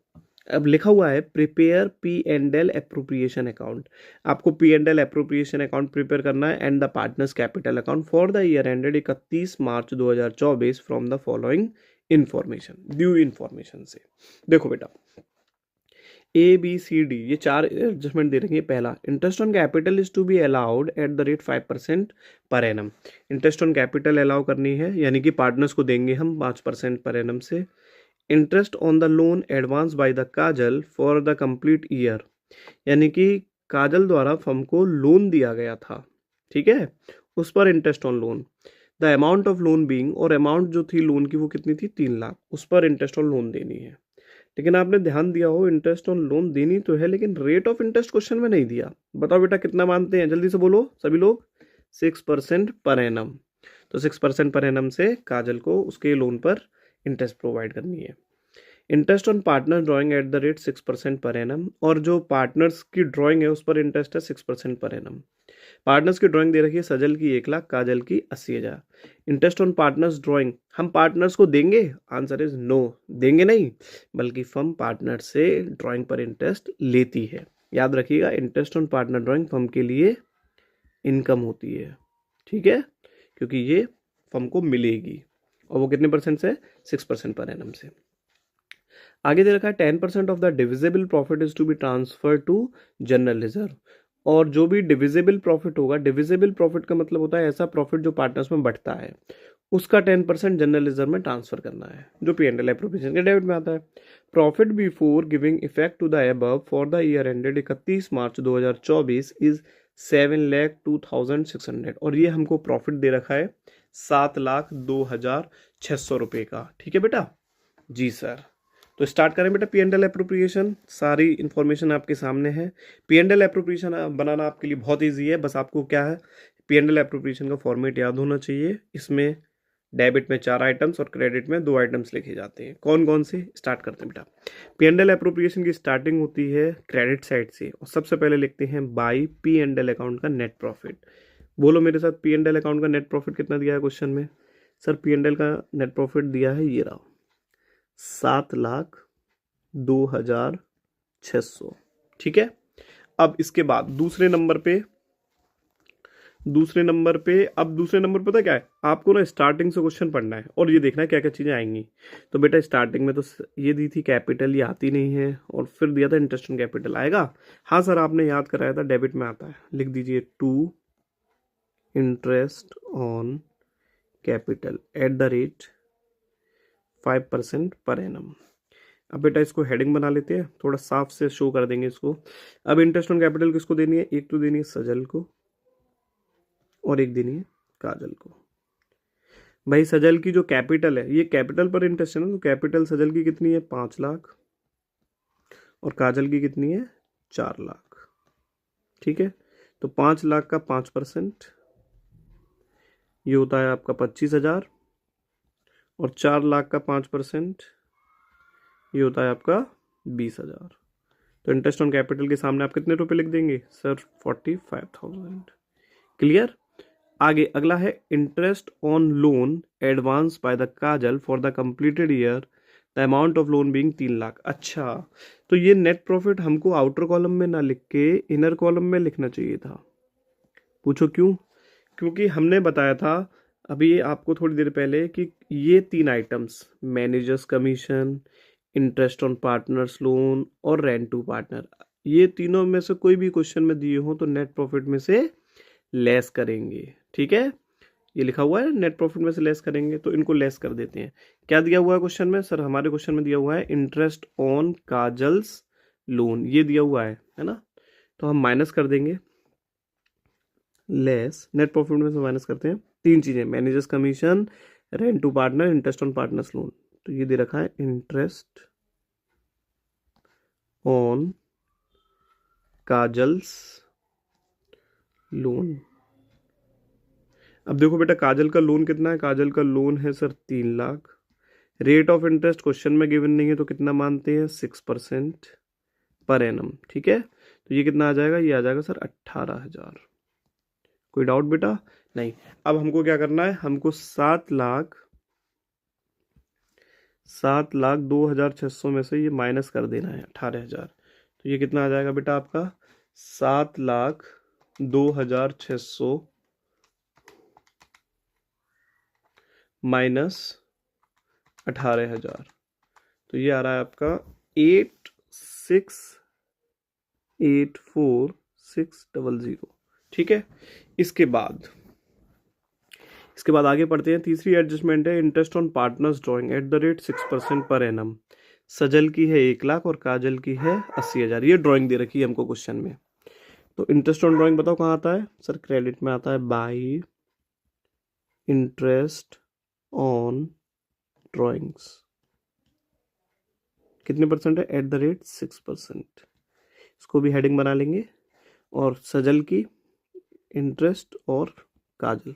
अब लिखा हुआ है prepare P and L appropriation account. आपको P and L appropriation account prepare करना है and the partners capital account for the year ended 31 March 2024 from the following information, due information से। देखो बेटा, ए बी सी डी, ये 4 adjustment दे रखी है। पहला, interest on capital is to be allowed at the rate 5% per annum. Interest on capital allow करनी है, यानी कि पार्टनर्स को देंगे हम 5% पर एनम से। Interest on the loan advance by the Kajal for the complete year, यानी कि काजल द्वारा फर्म को लोन दिया गया था, ठीक है, उस पर interest on loan. The amount of loan being, और अमाउंट जो थी लोन की वो कितनी थी, 3 लाख, उस पर इंटरेस्ट ऑन लोन देनी है। लेकिन आपने ध्यान दिया हो, इंटरेस्ट ऑन लोन देनी तो है, लेकिन रेट ऑफ इंटरेस्ट क्वेश्चन में नहीं दिया। बताओ बेटा कितना मानते हैं, जल्दी से बोलो सभी लोग। 6% पर एनम। तो 6% पर एनम से काजल को उसके लोन पर इंटरेस्ट प्रोवाइड करनी है। Interest on partner drawing eight the rate 6% per annum, और जो पार्टनर्स की ड्राइंग है उस पर इंटरेस्ट है 6% पर एनम। पार्टनर्स की ड्राइंग दे रखी है, सजल की 1 लाख, काजल की 80,000। इंटरेस्ट ऑन पार्टनर्स ड्राइंग हम पार्टनर्स को देंगे, आंसर इज नो, देंगे नहीं, बल्कि फर्म पार्टनर से ड्राइंग पर इंटरेस्ट लेती है। याद रखिएगा, interest on partner drawing firm के लिए इनकम होती है, ठीक है, क्योंकि ये फर्म को मिलेगी, और वो कितने परसेंट से, 6% पर एनम से। आगे दे रखा है 10% of the divisible profit is to be transfer to general reserve, और जो भी डिविजिबल प्रॉफिट होगा, डिविजिबल प्रॉफिट का मतलब होता है ऐसा प्रॉफिट जो पार्टनर्स में बढ़ता है, उसका 10% जनरल रिजर्व में ट्रांसफर करना है, जो पी एंड एल एप्रोप्रिएशन के डेबिट में आता है। Profit before giving effect to the above for the year ended 31 March 2024 is 7,02,600, और ये हमको प्रॉफिट दे रखा है 7,02,600 रुपये का। ठीक है बेटा, जी सर। तो स्टार्ट करें बेटा पी एंड एल एप्रोप्रिएशन। सारी इन्फॉर्मेशन आपके सामने है। पी एंड एल एप्रोप्रिएशन बनाना आपके लिए बहुत ईजी है, बस आपको क्या है, पी एंड एल एप्रोप्रिएशन का फॉर्मेट याद होना चाहिए। इसमें डेबिट में 4 आइटम्स और क्रेडिट में 2 आइटम्स लिखे जाते हैं। कौन कौन से, स्टार्ट करते हैं बेटा। पी एंड एल एप्रोप्रिएशन की स्टार्टिंग होती है क्रेडिट साइड से, और सबसे पहले लिखते हैं by P and L account का नेट प्रॉफिट। बोलो मेरे साथ, पी एंड एल अकाउंट का नेट प्रॉफिट कितना दिया है क्वेश्चन में। सर पी एंड एल का नेट प्रॉफिट दिया है, ये रहा 7,02,600। ठीक है, अब इसके बाद दूसरे नंबर पे पता क्या है, आपको ना स्टार्टिंग से क्वेश्चन पढ़ना है और ये देखना है क्या क्या चीजें आएंगी। तो बेटा स्टार्टिंग में तो ये दी थी कैपिटल, ये आती नहीं है, और फिर दिया था इंटरेस्ट ऑन कैपिटल, आएगा। हाँ सर आपने याद कराया था, डेबिट में आता है, लिख दीजिए to interest on capital at the rate 5% per annum. अब बेटा इसको हेडिंग बना लेते हैं, थोड़ा साफ से शो कर देंगे इसको। अब इंटरेस्ट ऑन कैपिटल किसको देनी है, एक तो देनी है सजल को और एक देनी है काजल को। भाई सजल की जो कैपिटल है, ये कैपिटल पर इंटरेस्ट है ना, तो कैपिटल सजल की कितनी है, 5 लाख, और काजल की कितनी है, 4 लाख। ठीक है, तो 5 लाख का 5% ये होता है आपका 25,000, और 4 लाख का 5% ये होता है आपका 20,000। तो इंटरेस्ट ऑन कैपिटल के सामने आप कितने रुपए लिख देंगे सर, 45,000। क्लियर। आगे अगला है interest on loan advance by the Kajal for the completed year, the amount of loan being 3 lakh. अच्छा, तो ये नेट प्रॉफिट हमको आउटर कॉलम में ना लिख के इनर कॉलम में लिखना चाहिए था। पूछो क्यों? क्योंकि हमने बताया था अभी आपको थोड़ी देर पहले कि ये 3 items, managers commission, interest on partners loan और रेंट टू पार्टनर, ये तीनों में से कोई भी क्वेश्चन में दिए हो तो नेट प्रॉफिट में से लेस करेंगे। ठीक है, ये लिखा हुआ है नेट प्रॉफिट में से लेस करेंगे, तो इनको लेस कर देते हैं। क्या दिया हुआ है क्वेश्चन में? सर हमारे क्वेश्चन में दिया हुआ है इंटरेस्ट ऑन काजल्स लोन, ये दिया हुआ है ना, तो हम माइनस कर देंगे, लेस नेट प्रॉफिट में से माइनस करते हैं 3 चीजें, managers commission, rent to partner, interest on partners loan. तो ये दे रखा है इंटरेस्ट ऑन काजल्स लोन। अब देखो बेटा, काजल का लोन कितना है? काजल का लोन है sir 3 lakh. Rate of interest question में गिवन नहीं है, तो कितना मानते हैं? 6% पर एनम। ठीक है, तो ये कितना आ जाएगा? ये आ जाएगा सर 18,000। कोई डाउट बेटा? नहीं। अब हमको क्या करना है? हमको 7,02,600 में से ये माइनस कर देना है 18,000। तो ये कितना आ जाएगा बेटा आपका? 7,02,600 माइनस 18,000, तो ये आ रहा है आपका 86,84,600। ठीक है, इसके बाद आगे पढ़ते हैं। तीसरी एडजस्टमेंट है interest on partners drawing eight the rate 6% per annum. सजल की है 1 लाख और काजल की है 80,000। ये ड्राइंग दे रखी है हमको क्वेश्चन में। तो इंटरेस्ट ऑन ड्राइंग बताओ कहाँ आता है? सर क्रेडिट में आता है, बाई इंटरेस्ट ऑन ड्राइंग्स। कितने परसेंट है? Eight the rate 6%। इसको भी हेडिंग बना लेंगे। और सजल की इंटरेस्ट और काजल,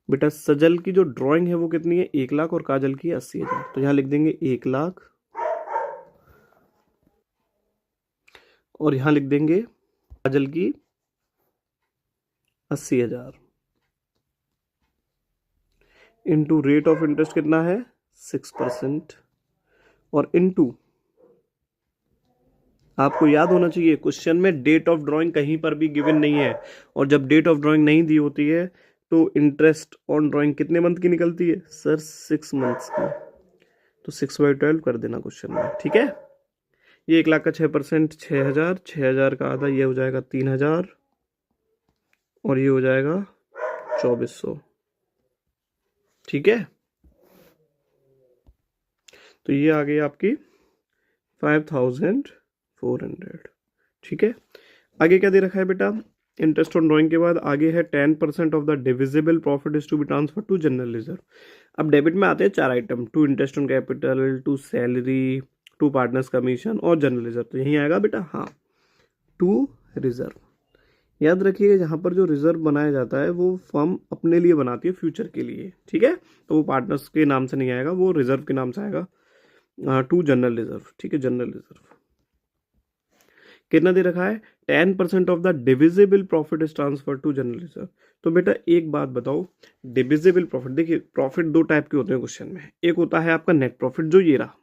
बेटा सजल की जो ड्राइंग है वो कितनी है? 1 लाख और काजल की 80,000। तो यहां लिख देंगे 1 लाख और यहां लिख देंगे काजल की 80,000 इंटू रेट ऑफ इंटरेस्ट कितना है? 6%। और इंटू, आपको याद होना चाहिए क्वेश्चन में डेट ऑफ ड्राइंग कहीं पर भी गिवन नहीं है, और जब डेट ऑफ ड्राइंग नहीं दी होती है तो इंटरेस्ट ऑन ड्राइंग कितने मंथ की निकलती है? सर 6 मंथ्स की। तो 6/12 कर देना क्वेश्चन में। ठीक है, ये 1 लाख का 6%, 6,000, 6,000 का आधा ये हो जाएगा 3,000 और ये हो जाएगा 2,400। ठीक है, तो ये आ गई आपकी 5,400। ठीक है, आगे क्या दे रखा है बेटा? इंटरेस्ट ऑन ड्राइंग के बाद आगे है 10% of the divisible profit is to be transfer to general reserve. अब डेबिट में आते हैं 4 item, to interest on capital, to salary, to partners commission और जनरल रिजर्व। तो यही आएगा बेटा, हाँ, टू रिजर्व। याद रखिएगा जहाँ पर जो रिजर्व बनाया जाता है वो फर्म अपने लिए बनाती है फ्यूचर के लिए। ठीक है, तो वो पार्टनर्स के नाम से नहीं आएगा, वो रिजर्व के नाम से आएगा, टू जनरल रिजर्व। ठीक है, जनरल रिजर्व कितना दे रखा है? 10% of the divisible profit is transfer to general reserve. तो बेटा एक बात बताओ, डिविजिबल प्रॉफिट, देखिए प्रॉफिट 2 टाइप के होते हैं क्वेश्चन में। एक होता है आपका नेट प्रॉफिट, जो ये रहा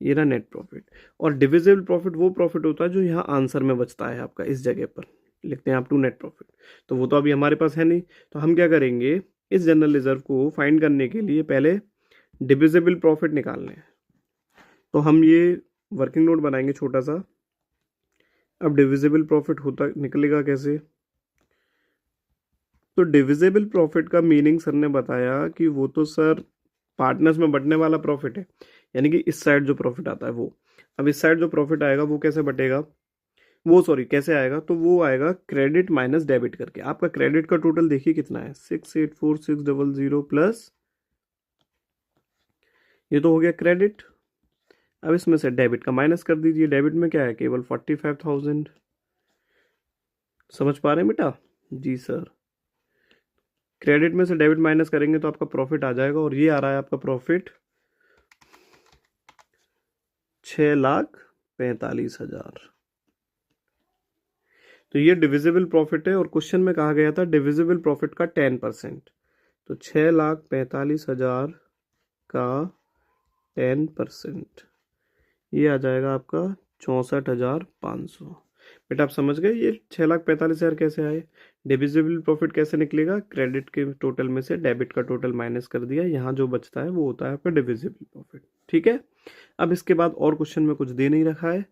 नेट प्रॉफिट, और डिविजिबल प्रॉफिट वो प्रॉफिट होता है जो यहाँ आंसर में बचता है आपका, इस जगह पर लिखते हैं आप टू नेट प्रॉफिट। तो वो तो अभी हमारे पास है नहीं, तो हम क्या करेंगे? इस जनरल रिजर्व को फाइंड करने के लिए पहले डिविजिबल प्रॉफिट निकालने हैं। तो हम ये वर्किंग नोट बनाएंगे छोटा सा। अब डिविजिबल प्रॉफिट होता निकलेगा कैसे? तो डिविजिबल प्रॉफिट का मीनिंग सर ने बताया कि वो तो सर पार्टनर्स में बंटने वाला प्रॉफिट है, यानी कि इस साइड जो प्रॉफिट आता है वो। अब इस साइड जो प्रॉफिट आएगा वो कैसे बटेगा? वो सॉरी कैसे आएगा? तो वो आएगा क्रेडिट माइनस डेबिट करके। आपका क्रेडिट का टोटल देखिए कितना है? 684,600 प्लस ये तो हो गया क्रेडिट। अब इसमें से डेबिट का माइनस कर दीजिए। डेबिट में क्या है? केवल 45,000। समझ पा रहे हैं बेटा? जी सर। क्रेडिट में से डेबिट माइनस करेंगे तो आपका प्रॉफिट आ जाएगा, और ये आ रहा है आपका प्रॉफिट 6,45,000। तो ये डिविजिबल प्रॉफिट है और क्वेश्चन में कहा गया था डिविजिबल प्रॉफिट का 10%। तो 6,45,000 का 10% ये आ जाएगा आपका 64,500। बेटा आप समझ गए ये 6,45,000 कैसे आए? डिविजिबल प्रॉफिट कैसे निकलेगा? क्रेडिट के टोटल में से डेबिट का टोटल माइनस कर दिया, यहाँ जो बचता है वो होता है आपका डिविजिबल प्रॉफिट। ठीक है, अब इसके बाद और क्वेश्चन में कुछ दे नहीं रखा है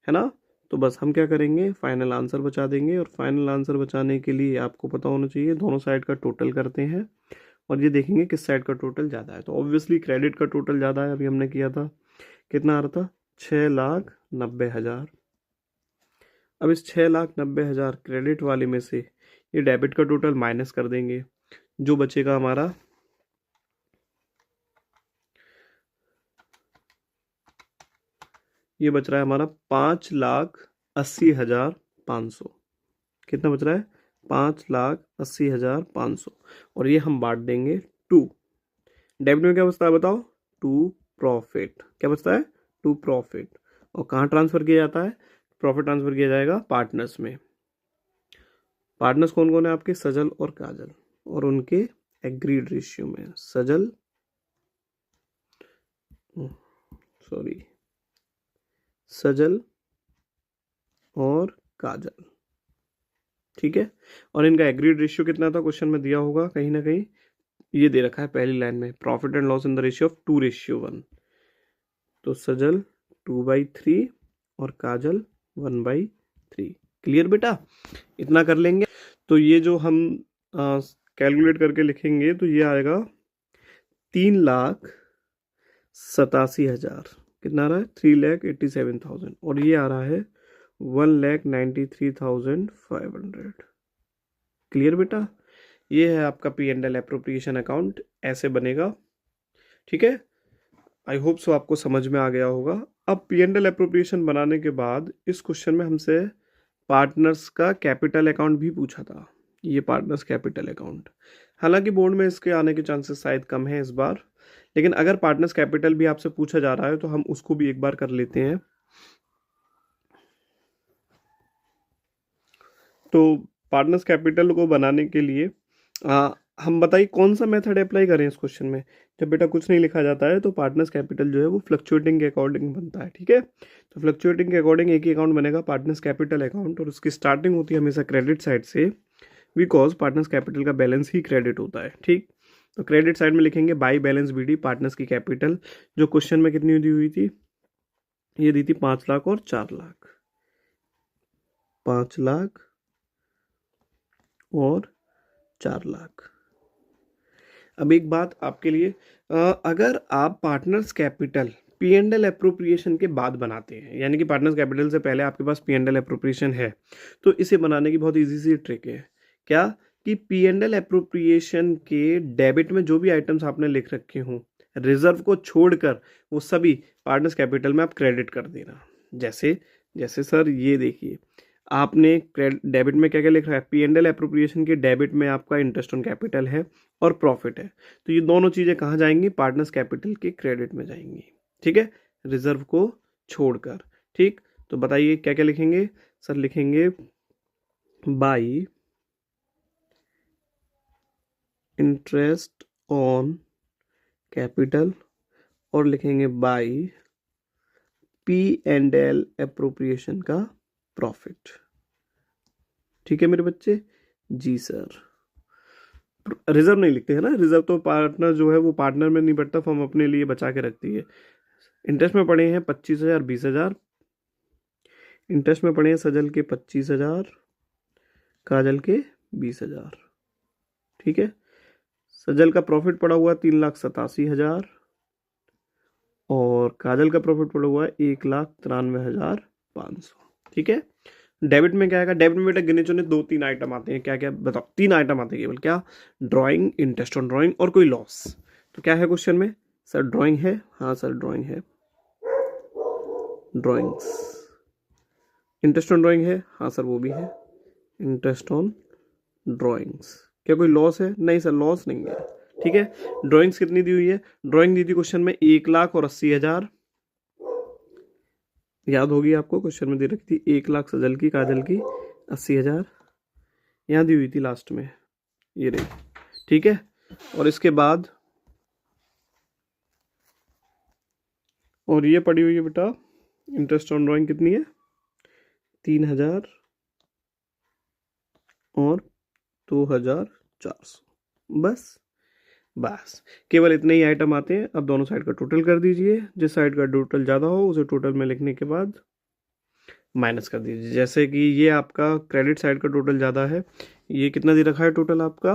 ना, तो बस हम क्या करेंगे, फाइनल आंसर बचा देंगे। और फाइनल आंसर बचाने के लिए आपको पता होना चाहिए दोनों साइड का टोटल करते हैं और ये देखेंगे किस साइड का टोटल ज़्यादा है। तो ऑब्वियसली क्रेडिट का टोटल ज़्यादा है, अभी हमने किया था, कितना आ रहा था? 6,90,000। अब इस 6,90,000 क्रेडिट वाले में से ये डेबिट का टोटल माइनस कर देंगे, जो बचेगा हमारा ये बच रहा है हमारा 5,80,500। कितना बच रहा है? 5,80,500 और ये हम बांट देंगे 2। डेबिट में क्या बचता है बताओ? To profit. क्या बचता है? To profit. और कहाँ ट्रांसफर किया जाता है? प्रॉफिट ट्रांसफर किया जाएगा पार्टनर्स में। पार्टनर्स कौन कौन है आपके? सजल और काजल, और उनके एग्रीड रेशियो में सजल सजल और काजल। ठीक है, और इनका एग्रीड रेशियो कितना था? क्वेश्चन में दिया होगा कहीं ना कहीं, ये दे रखा है पहली लाइन में, profit and loss in the ratio of 2:1। तो सजल 2/3 और काजल 1/3। क्लियर बेटा? इतना कर लेंगे तो ये जो हम कैलकुलेट करके लिखेंगे तो ये आएगा 3,87,000। कितना आ रहा है? 3,87,000 और ये आ रहा है 1,93,500। क्लियर बेटा? ये है आपका P&L एप्रोप्रिएशन अकाउंट, ऐसे बनेगा। ठीक है, आई होप सो आपको समझ में आ गया होगा। अब P&L एप्रोप्रिएशन बनाने के बाद इस क्वेश्चन में हमसे पार्टनर्स का कैपिटल अकाउंट भी पूछा था, ये पार्टनर्स कैपिटल अकाउंट। हालांकि बोर्ड में इसके आने के चांसेस शायद कम है इस बार, लेकिन अगर पार्टनर्स कैपिटल भी आपसे पूछा जा रहा है तो हम उसको भी एक बार कर लेते हैं। तो पार्टनर्स कैपिटल को बनाने के लिए हम बताइए कौन सा मेथड अप्लाई करें इस क्वेश्चन में। जब बेटा कुछ नहीं लिखा जाता है तो पार्टनर्स कैपिटल जो है वो फ्लक्चुएटिंग के अकॉर्डिंग बनता है। ठीक है, तो फ्लक्चुएटिंग के अकॉर्डिंग एक ही अकाउंट बनेगा, पार्टनर्स कैपिटल अकाउंट, और उसकी स्टार्टिंग होती है हमेशा क्रेडिट साइड से, बिकॉज पार्टनर्स कैपिटल का बैलेंस ही क्रेडिट होता है। ठीक, तो क्रेडिट साइड में लिखेंगे बाई बैलेंस BD पार्टनर्स की कैपिटल, जो क्वेश्चन में कितनी दी हुई थी? ये दी थी 5 लाख और 4 लाख। 5 लाख और 4 लाख। अब एक बात आपके लिए, अगर आप पार्टनर्स कैपिटल P&L एप्रोप्रिएशन के बाद बनाते हैं, यानी कि पार्टनर्स कैपिटल से पहले आपके पास P&L एप्रोप्रिएशन है, तो इसे बनाने की बहुत इजी सी ट्रिक है। क्या? कि P&L एप्रोप्रिएशन के डेबिट में जो भी आइटम्स आपने लिख रखे हों, रिजर्व को छोड़कर वो सभी पार्टनर्स कैपिटल में आप क्रेडिट कर देना। जैसे जैसे सर ये देखिए, आपने डेबिट में क्या क्या लिख रहा है? P&L एप्रोप्रिएशन के डेबिट में आपका इंटरेस्ट ऑन कैपिटल है और प्रॉफिट है, तो ये दोनों चीज़ें कहाँ जाएंगी? पार्टनर्स कैपिटल के क्रेडिट में जाएंगी। ठीक है, रिजर्व को छोड़कर। ठीक, तो बताइए क्या क्या लिखेंगे? सर लिखेंगे बाई इंटरेस्ट ऑन कैपिटल और लिखेंगे बाई P&L एप्रोप्रिएशन का प्रॉफिट। ठीक है मेरे बच्चे? जी सर। रिजर्व नहीं लिखते हैं ना, रिजर्व तो पार्टनर जो है वो पार्टनर में नहीं बढ़ता, फर्म अपने लिए बचा के रखती है। इंटरेस्ट में पड़े हैं 25,000 20,000। इंटरेस्ट में पड़े हैं सजल के 25,000, काजल के 20,000। ठीक है, सजल का प्रॉफिट पड़ा हुआ 3,87,000 और काजल का प्रॉफिट पड़ा हुआ है 1,93,500। ठीक है, डेबिट में क्या आएगा? डेबिट में बेटा गिने चुने 2-3 आइटम आते हैं। क्या क्या बताओ? 3 आइटम आते हैं केवल। क्या? ड्राइंग, इंटरेस्ट ऑन ड्राइंग और कोई लॉस। तो क्या है क्वेश्चन में? सर ड्राइंग है। हाँ सर ड्राइंग है, ड्राइंग्स। इंटरेस्ट ऑन ड्राइंग है। हाँ सर वो भी है, इंटरेस्ट ऑन ड्राइंग्स। क्या कोई लॉस है? नहीं सर लॉस नहीं है। ठीक है, ड्राइंग्स कितनी दी हुई है? ड्राइंग दी थी क्वेश्चन में 1,80,000। याद होगी आपको, क्वेश्चन में दे रखी थी 1 लाख सजल की, काजल की 80,000 यहाँ दी हुई थी लास्ट में, ये रही, ठीक है। और इसके बाद और ये पड़ी हुई है बेटा इंटरेस्ट ऑन ड्राइंग कितनी है, 3,000 और 2,400, बस केवल इतने ही आइटम आते हैं। अब दोनों साइड का टोटल कर दीजिए, जिस साइड का टोटल ज़्यादा हो उसे टोटल में लिखने के बाद माइनस कर दीजिए। जैसे कि ये आपका क्रेडिट साइड का टोटल ज़्यादा है, ये कितना दे रखा है टोटल आपका,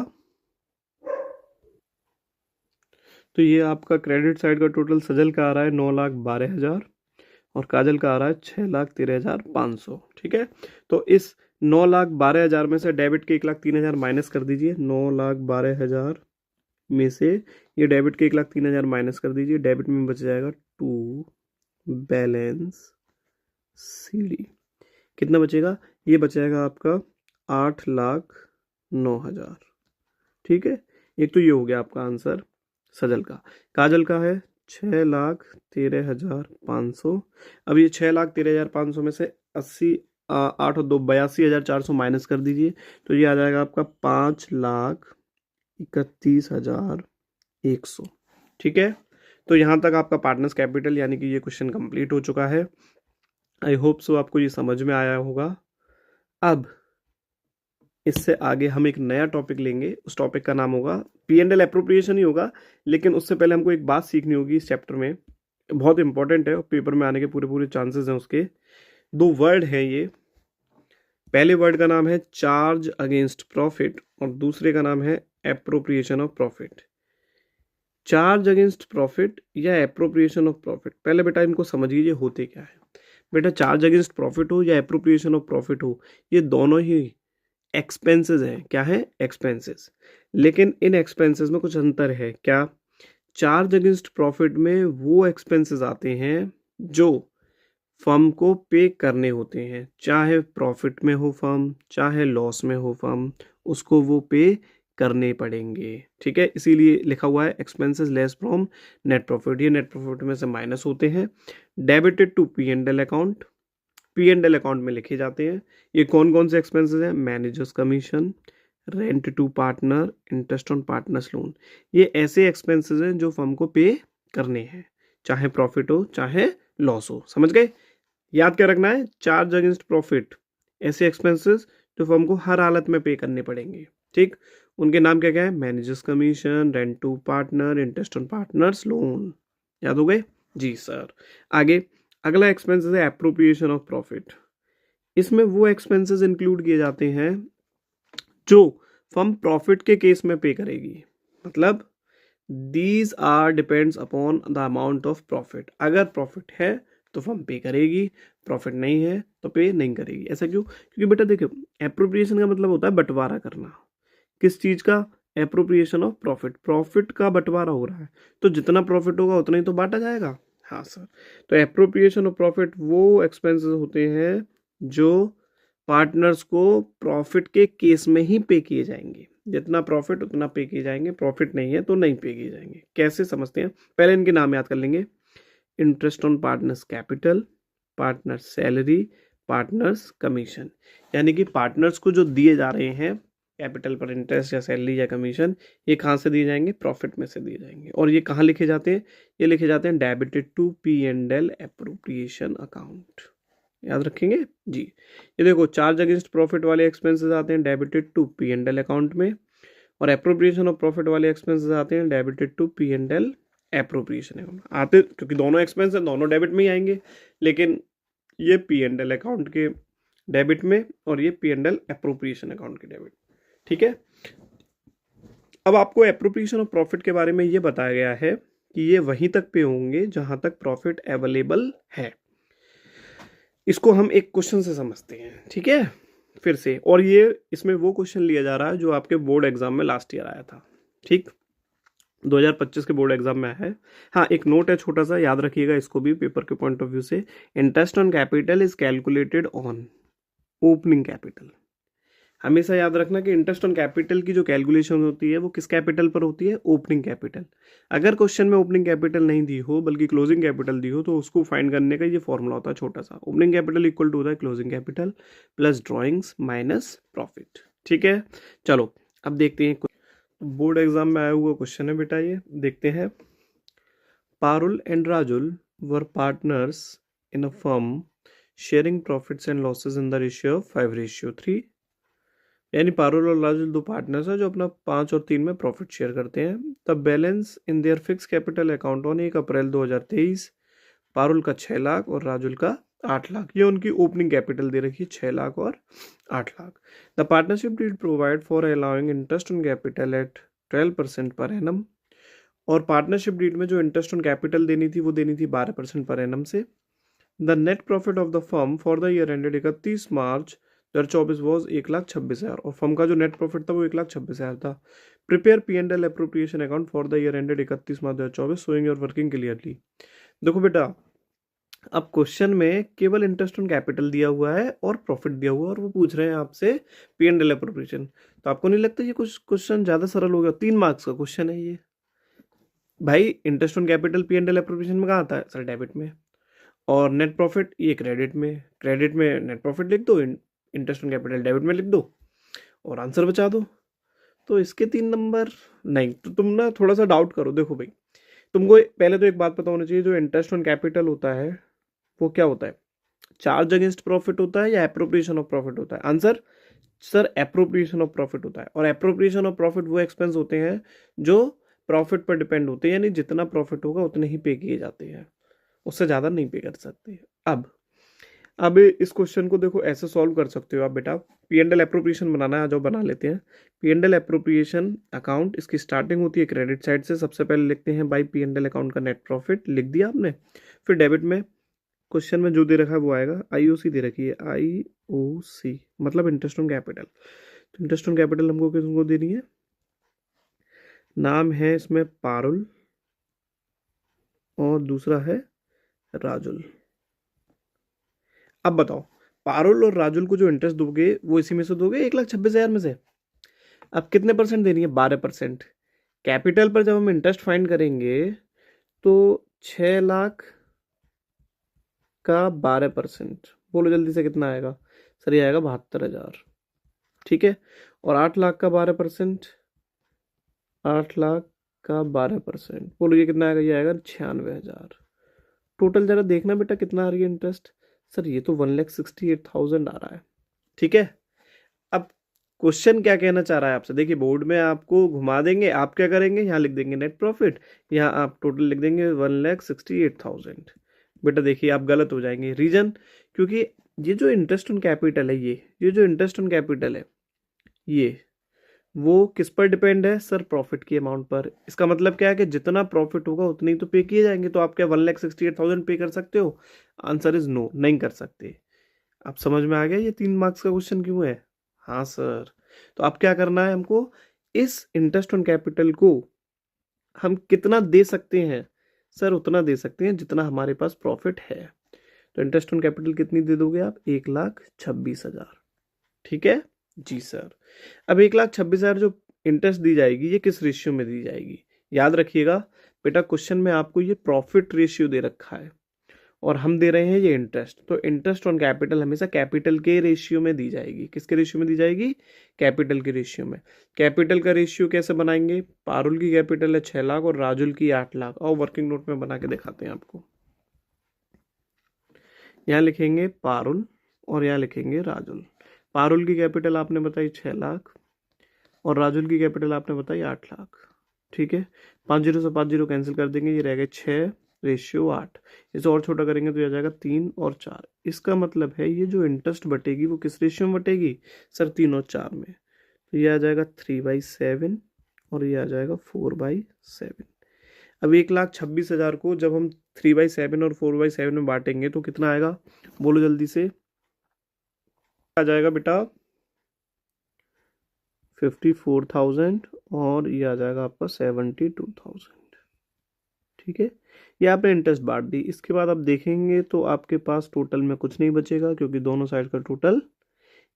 तो ये आपका क्रेडिट साइड का टोटल सजल का आ रहा है 9,12,000 और काजल का आ रहा है 6,13,500, ठीक है। तो इस 9,12,000 में से डेबिट के 1,03,000 माइनस कर दीजिए, 9,12,000 में से ये डेबिट के 1,03,000 माइनस कर दीजिए, डेबिट में बच जाएगा टू बैलेंस CD, कितना बचेगा, ये बचेगा आपका 8,09,000, ठीक है। एक तो ये हो गया आपका आंसर सजल का। काजल का है 6,13,500। अब ये 6,13,500 में से 8 और 2 82,400 माइनस कर दीजिए, तो ये आ जाएगा आपका 5,31,100, ठीक है। तो यहाँ तक आपका पार्टनर्स कैपिटल यानी कि ये क्वेश्चन कंप्लीट हो चुका है। आई होप सो आपको ये समझ में आया होगा। अब इससे आगे हम एक नया टॉपिक लेंगे, उस टॉपिक का नाम होगा P&L एप्रोप्रिएशन ही होगा, लेकिन उससे पहले हमको एक बात सीखनी होगी इस चैप्टर में, बहुत इंपॉर्टेंट है और पेपर में आने के पूरे चांसेस हैं उसके। दो वर्ड हैं ये, पहले वर्ड का नाम है चार्ज अगेंस्ट प्रॉफिट और दूसरे का नाम है appropriation of profit. Charge against profit या एप्रोप्रिएशन ऑफ प्रॉफिट, पहले बेटा इनको समझिए होते क्या है। बेटा चार्ज अगेंस्ट प्रॉफिट हो या एप्रोप्रिएशन ऑफ प्रॉफिट हो, ये दोनों ही एक्सपेंसेस हैं। क्या है, एक्सपेंसेस। लेकिन इन एक्सपेंसेस में कुछ अंतर है। क्या, चार्ज अगेंस्ट प्रॉफिट में वो एक्सपेंसेस आते हैं जो फर्म को पे करने होते हैं, चाहे प्रॉफिट में हो फर्म चाहे लॉस में हो फर्म, उसको वो पे करने पड़ेंगे, ठीक है। इसीलिए लिखा हुआ है expenses less from net profit, ये नेट प्रॉफिट में से माइनस होते हैं, debited to P&L account, P&L account में लिखे जाते हैं। ये कौन कौन से एक्सपेंसेस हैं, managers commission, rent to partner, interest on partners loan, ये ऐसे एक्सपेंसेस हैं जो फर्म को पे करने हैं, चाहे प्रॉफिट हो चाहे लॉस हो। समझ गए, याद क्या रखना है, चार्ज अगेंस्ट प्रॉफिट ऐसे एक्सपेंसेस जो फर्म को हर हालत में पे करने पड़ेंगे, ठीक। उनके नाम क्या क्या है, managers commission, rent to partner, interest on partners loan. याद हो गए जी सर। आगे अगला एक्सपेंसेस है एप्रोप्रिएशन ऑफ प्रॉफिट। इसमें वो एक्सपेंसेस इंक्लूड किए जाते हैं जो फर्म प्रॉफिट के केस में पे करेगी, मतलब these are depends upon the amount of profit. अगर प्रॉफिट है तो फर्म पे करेगी, प्रॉफिट नहीं है तो पे नहीं करेगी। ऐसा क्यों, क्योंकि बेटा देखो एप्रोप्रिएशन का मतलब होता है बंटवारा करना। किस चीज का, एप्रोप्रिएशन ऑफ प्रॉफिट, प्रॉफिट का बंटवारा हो रहा है, तो जितना प्रॉफिट होगा उतना ही तो बांटा जाएगा। हाँ सर, तो एप्रोप्रिएशन ऑफ प्रॉफिट वो एक्सपेंसेस होते हैं जो पार्टनर्स को प्रॉफिट के केस में ही पे किए जाएंगे, जितना प्रॉफिट उतना पे किए जाएंगे, प्रॉफिट नहीं है तो नहीं पे किए जाएंगे। कैसे समझते हैं, पहले इनके नाम याद कर लेंगे, interest on partners capital, partners salary, partners commission. यानी कि पार्टनर्स को जो दिए जा रहे हैं कैपिटल पर इंटरेस्ट या सैलरी या कमीशन, ये कहाँ से दिए जाएंगे, प्रॉफिट में से दिए जाएंगे। और ये कहाँ लिखे जाते हैं, ये लिखे जाते हैं debited to P&L appropriation account. याद रखेंगे जी। ये देखो चार्ज अगेंस्ट प्रॉफिट वाले एक्सपेंसेस आते हैं डेबिटेड टू P&L अकाउंट में, और एप्रोप्रिएशन ऑफ प्रॉफिट वाले एक्सपेंसेस आते हैं debited to P&L appropriation account. आते क्योंकि दोनों एक्सपेंस हैं, दोनों डेबिट में ही आएंगे, लेकिन ये P&L अकाउंट के डेबिट में और ये P&L एप्रोप्रिएशन अकाउंट के डेबिट, ठीक है। अब आपको एप्रोप्रिएशन ऑफ प्रॉफिट के बारे में ये बताया गया है कि ये वहीं तक पे होंगे जहां तक प्रॉफिट अवेलेबल है। इसको हम एक क्वेश्चन से समझते हैं, ठीक है, फिर से। और ये इसमें वो क्वेश्चन लिया जा रहा है जो आपके बोर्ड एग्जाम में लास्ट ईयर आया था, ठीक, 2025 के बोर्ड एग्जाम में है। हाँ, एक नोट है छोटा सा, याद रखिएगा इसको भी पेपर के पॉइंट ऑफ व्यू से। Interest on capital is calculated on opening capital. हमेशा याद रखना कि इंटरेस्ट ऑन कैपिटल की जो कैलकुलेशन होती है वो किस कैपिटल पर होती है, ओपनिंग कैपिटल। अगर क्वेश्चन में ओपनिंग कैपिटल नहीं दी हो बल्कि क्लोजिंग कैपिटल दी हो तो उसको फाइंड करने का ये फॉर्मूला होता है छोटा सा, ओपनिंग कैपिटल इक्वल टू होता है closing capital plus drawings minus profit. ठीक है, चलो अब देखते हैं बोर्ड एग्जाम में आया हुआ क्वेश्चन है बेटा, ये देखते हैं। Parul and Rajul were partners in a firm sharing profits and losses in the ratio of 5:3। यानी पारुल और राजुल दो पार्टनर्स हैं जो अपना 5 और 3 में प्रॉफिट शेयर करते हैं। The balance in their fix capital account on 1 अप्रैल 2023, पारुल का 6 लाख और राजुल का 8 लाख। ये उनकी ओपनिंग कैपिटल दे रखी है 6 लाख और 8 lakh. The partnership deed provide for allowing interest on capital at 12% per annum. और पार्टनरशिप डीड में जो इंटरेस्ट ऑन कैपिटल देनी थी वो देनी थी 12% पर एनम से। The net profit of the firm for the year ended 31 March 2024 was 1,26,000 और फर्म का जो नेट प्रॉफिट था वो 1,26,000 था। Prepare P&L appropriation account for the year ended 31 March 2024 showing your working clearly. देखो बेटा, अब क्वेश्चन में केवल इंटरेस्ट ऑन कैपिटल दिया हुआ है और प्रॉफिट दिया हुआ है और वो पूछ रहे हैं आपसे P&L अप्रोप्रिएशन। तो आपको नहीं लगता ये कुछ क्वेश्चन ज़्यादा सरल हो गया? 3 मार्क्स का क्वेश्चन है ये भाई। Interest on capital P&L appropriation में कहाँ आता है सर? डेबिट में। और नेट प्रॉफिट ये क्रेडिट में, क्रेडिट में नेट प्रॉफिट लिख दो, इंटरेस्ट ऑन कैपिटल डेबिट में लिख दो और आंसर बचा दो। तो इसके 3 नंबर नहीं। तो तुम ना थोड़ा सा डाउट करो। देखो भाई, तुमको पहले तो एक बात पता होनी चाहिए, जो इंटरेस्ट ऑन कैपिटल होता है वो क्या होता है? चार्ज अगेंस्ट प्रॉफिट होता है या एप्रोप्रिएशन ऑफ प्रॉफिट होता है? Answer sir appropriation of profit होता है। और एप्रोप्रिएशन ऑफ प्रॉफिट वो एक्सपेंस होते हैं जो प्रॉफिट पर डिपेंड होते हैं, यानी जितना प्रॉफिट होगा उतने ही पे किए जाते हैं, उससे ज़्यादा नहीं पे कर सकते। अब इस क्वेश्चन को देखो ऐसे सॉल्व कर सकते हो आप बेटा। P&L एप्रोप्रिएशन बनाना है, जो बना लेते हैं। P&L एप्रोप्रिएशन अकाउंट, इसकी स्टार्टिंग होती है क्रेडिट साइड से। सबसे पहले लिखते हैं बाई P&L अकाउंट का नेट प्रॉफिट, लिख दिया आपने। फिर डेबिट में क्वेश्चन में जो दे रखा है वो आएगा, IOC दे रखी है, IOC मतलब इंटरेस्ट ऑन कैपिटल। तो इंटरेस्ट ऑन कैपिटल हमको किसको देनी है? नाम है इसमें पारुल और दूसरा है राजुल। अब बताओ, पारुल और राजुल को जो इंटरेस्ट दोगे वो इसी में से दोगे, 1,26,000 में से। अब कितने परसेंट देनी है? 12%। कैपिटल पर जब हम इंटरेस्ट फाइंड करेंगे तो 6 लाख का 12%, बोलो जल्दी से कितना आएगा सर? ये आएगा 72,000। ठीक है, और 8 लाख का 12%, 8 लाख का 12%, बोलो ये कितना आएगा? ये आएगा 96,000। टोटल जरा देखना बेटा कितना आ रही है इंटरेस्ट। सर ये तो 1,68,000 आ रहा है। ठीक है, अब क्वेश्चन क्या कहना चाह रहा है आपसे? देखिए बोर्ड में आपको घुमा देंगे, आप क्या करेंगे? यहाँ लिख देंगे नेट प्रॉफिट, यहाँ आप टोटल लिख देंगे 1,68,000। बेटा देखिए आप गलत हो जाएंगे। रीजन, क्योंकि ये जो इंटरेस्ट ऑन कैपिटल है, ये जो इंटरेस्ट ऑन कैपिटल है, ये वो किस पर डिपेंड है सर? प्रॉफिट की अमाउंट पर। इसका मतलब क्या है कि जितना प्रॉफिट होगा उतने ही तो पे किए जाएंगे। तो आप क्या 1,68,000 पे कर सकते हो? आंसर इज नो, नहीं कर सकते। आप समझ में आ गया ये 3 मार्क्स का क्वेश्चन क्यों है? हाँ सर। तो अब क्या करना है हमको? इस इंटरेस्ट ऑन कैपिटल को हम कितना दे सकते हैं सर? उतना दे सकते हैं जितना हमारे पास प्रॉफिट है। तो इंटरेस्ट ऑन कैपिटल कितनी दे दोगे आप? 1,26,000। ठीक है जी सर। अब 1,26,000 जो इंटरेस्ट दी जाएगी ये किस रेशियो में दी जाएगी? याद रखिएगा बेटा, क्वेश्चन में आपको ये प्रॉफिट रेशियो दे रखा है और हम दे रहे हैं ये इंटरेस्ट। तो इंटरेस्ट ऑन कैपिटल हमेशा कैपिटल के रेशियो में दी जाएगी। किसके रेशियो में दी जाएगी? कैपिटल के रेशियो में। कैपिटल का रेशियो कैसे बनाएंगे? पारुल की कैपिटल है 6 लाख और राजुल की 8 लाख। और वर्किंग नोट में बना के दिखाते हैं आपको। यहाँ लिखेंगे पारुल और यहाँ लिखेंगे राजुल। पारुल की कैपिटल आपने बताई 6 लाख और राजुल की कैपिटल आपने बताई 8 लाख। ठीक है, 5 जीरो से 5 जीरो कैंसिल कर देंगे, ये रहेगा 6:8। इसे और छोटा करेंगे तो ये आ जाएगा 3 और 4। इसका मतलब है ये जो इंटरेस्ट बटेगी वो किस रेशियो में बटेगी सर? 3 और 4 में। तो ये आ जाएगा 3/7 और ये आ जाएगा 4/7। अब 1,26,000 को जब हम 3/7 और 4/7 में बांटेंगे तो कितना आएगा? बोलो जल्दी से। आ जाएगा बेटा 54,000 और ये आ जाएगा आपका 72,000। ठीक है, ये आपने इंटरेस्ट बांट दी। इसके बाद आप देखेंगे तो आपके पास टोटल में कुछ नहीं बचेगा क्योंकि दोनों साइड का टोटल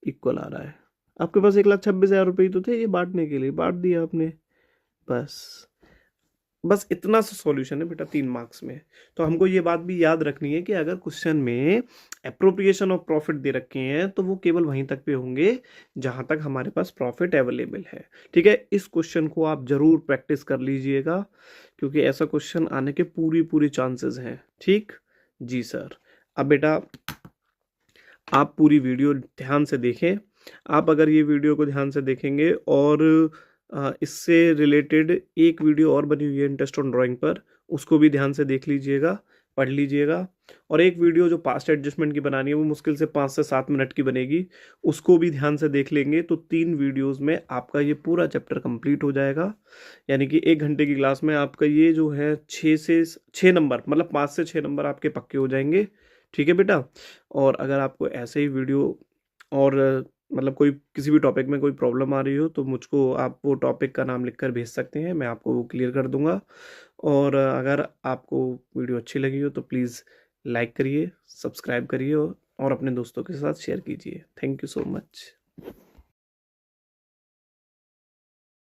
इक्वल आ रहा है। आपके पास 1,26,000 रुपये ही तो थे, ये बांटने के लिए बांट दिया आपने। बस बस इतना सा सॉल्यूशन है बेटा 3 मार्क्स में। तो हमको ये बात भी याद रखनी है कि अगर क्वेश्चन में अप्रोप्रिएशन ऑफ प्रॉफिट दे रखे हैं तो वो केवल वहीं तक पे होंगे जहां तक हमारे पास प्रॉफिट अवेलेबल है। ठीक है, इस क्वेश्चन को आप जरूर प्रैक्टिस कर लीजिएगा, क्योंकि ऐसा क्वेश्चन आने के पूरी पूरी चांसेस हैं। ठीक जी सर। अब बेटा आप पूरी वीडियो ध्यान से देखें। आप अगर ये वीडियो को ध्यान से देखेंगे और इससे रिलेटेड एक वीडियो और बनी हुई है इंटरेस्ट ऑन ड्राइंग पर, उसको भी ध्यान से देख लीजिएगा, पढ़ लीजिएगा। और एक वीडियो जो पास्ट एडजस्टमेंट की बनानी है वो मुश्किल से 5 से 7 मिनट की बनेगी, उसको भी ध्यान से देख लेंगे तो 3 वीडियोस में आपका ये पूरा चैप्टर कंप्लीट हो जाएगा। यानी कि 1 घंटे की क्लास में आपका ये जो है 6 नंबर, मतलब 5 से 6 नंबर आपके पक्के हो जाएंगे। ठीक है बेटा। और अगर आपको ऐसे ही वीडियो और मतलब कोई किसी भी टॉपिक में कोई प्रॉब्लम आ रही हो तो मुझको आप वो टॉपिक का नाम लिखकर भेज सकते हैं, मैं आपको वो क्लियर कर दूंगा। और अगर आपको वीडियो अच्छी लगी हो तो प्लीज़ लाइक करिए, सब्सक्राइब करिए और अपने दोस्तों के साथ शेयर कीजिए। Thank you so much.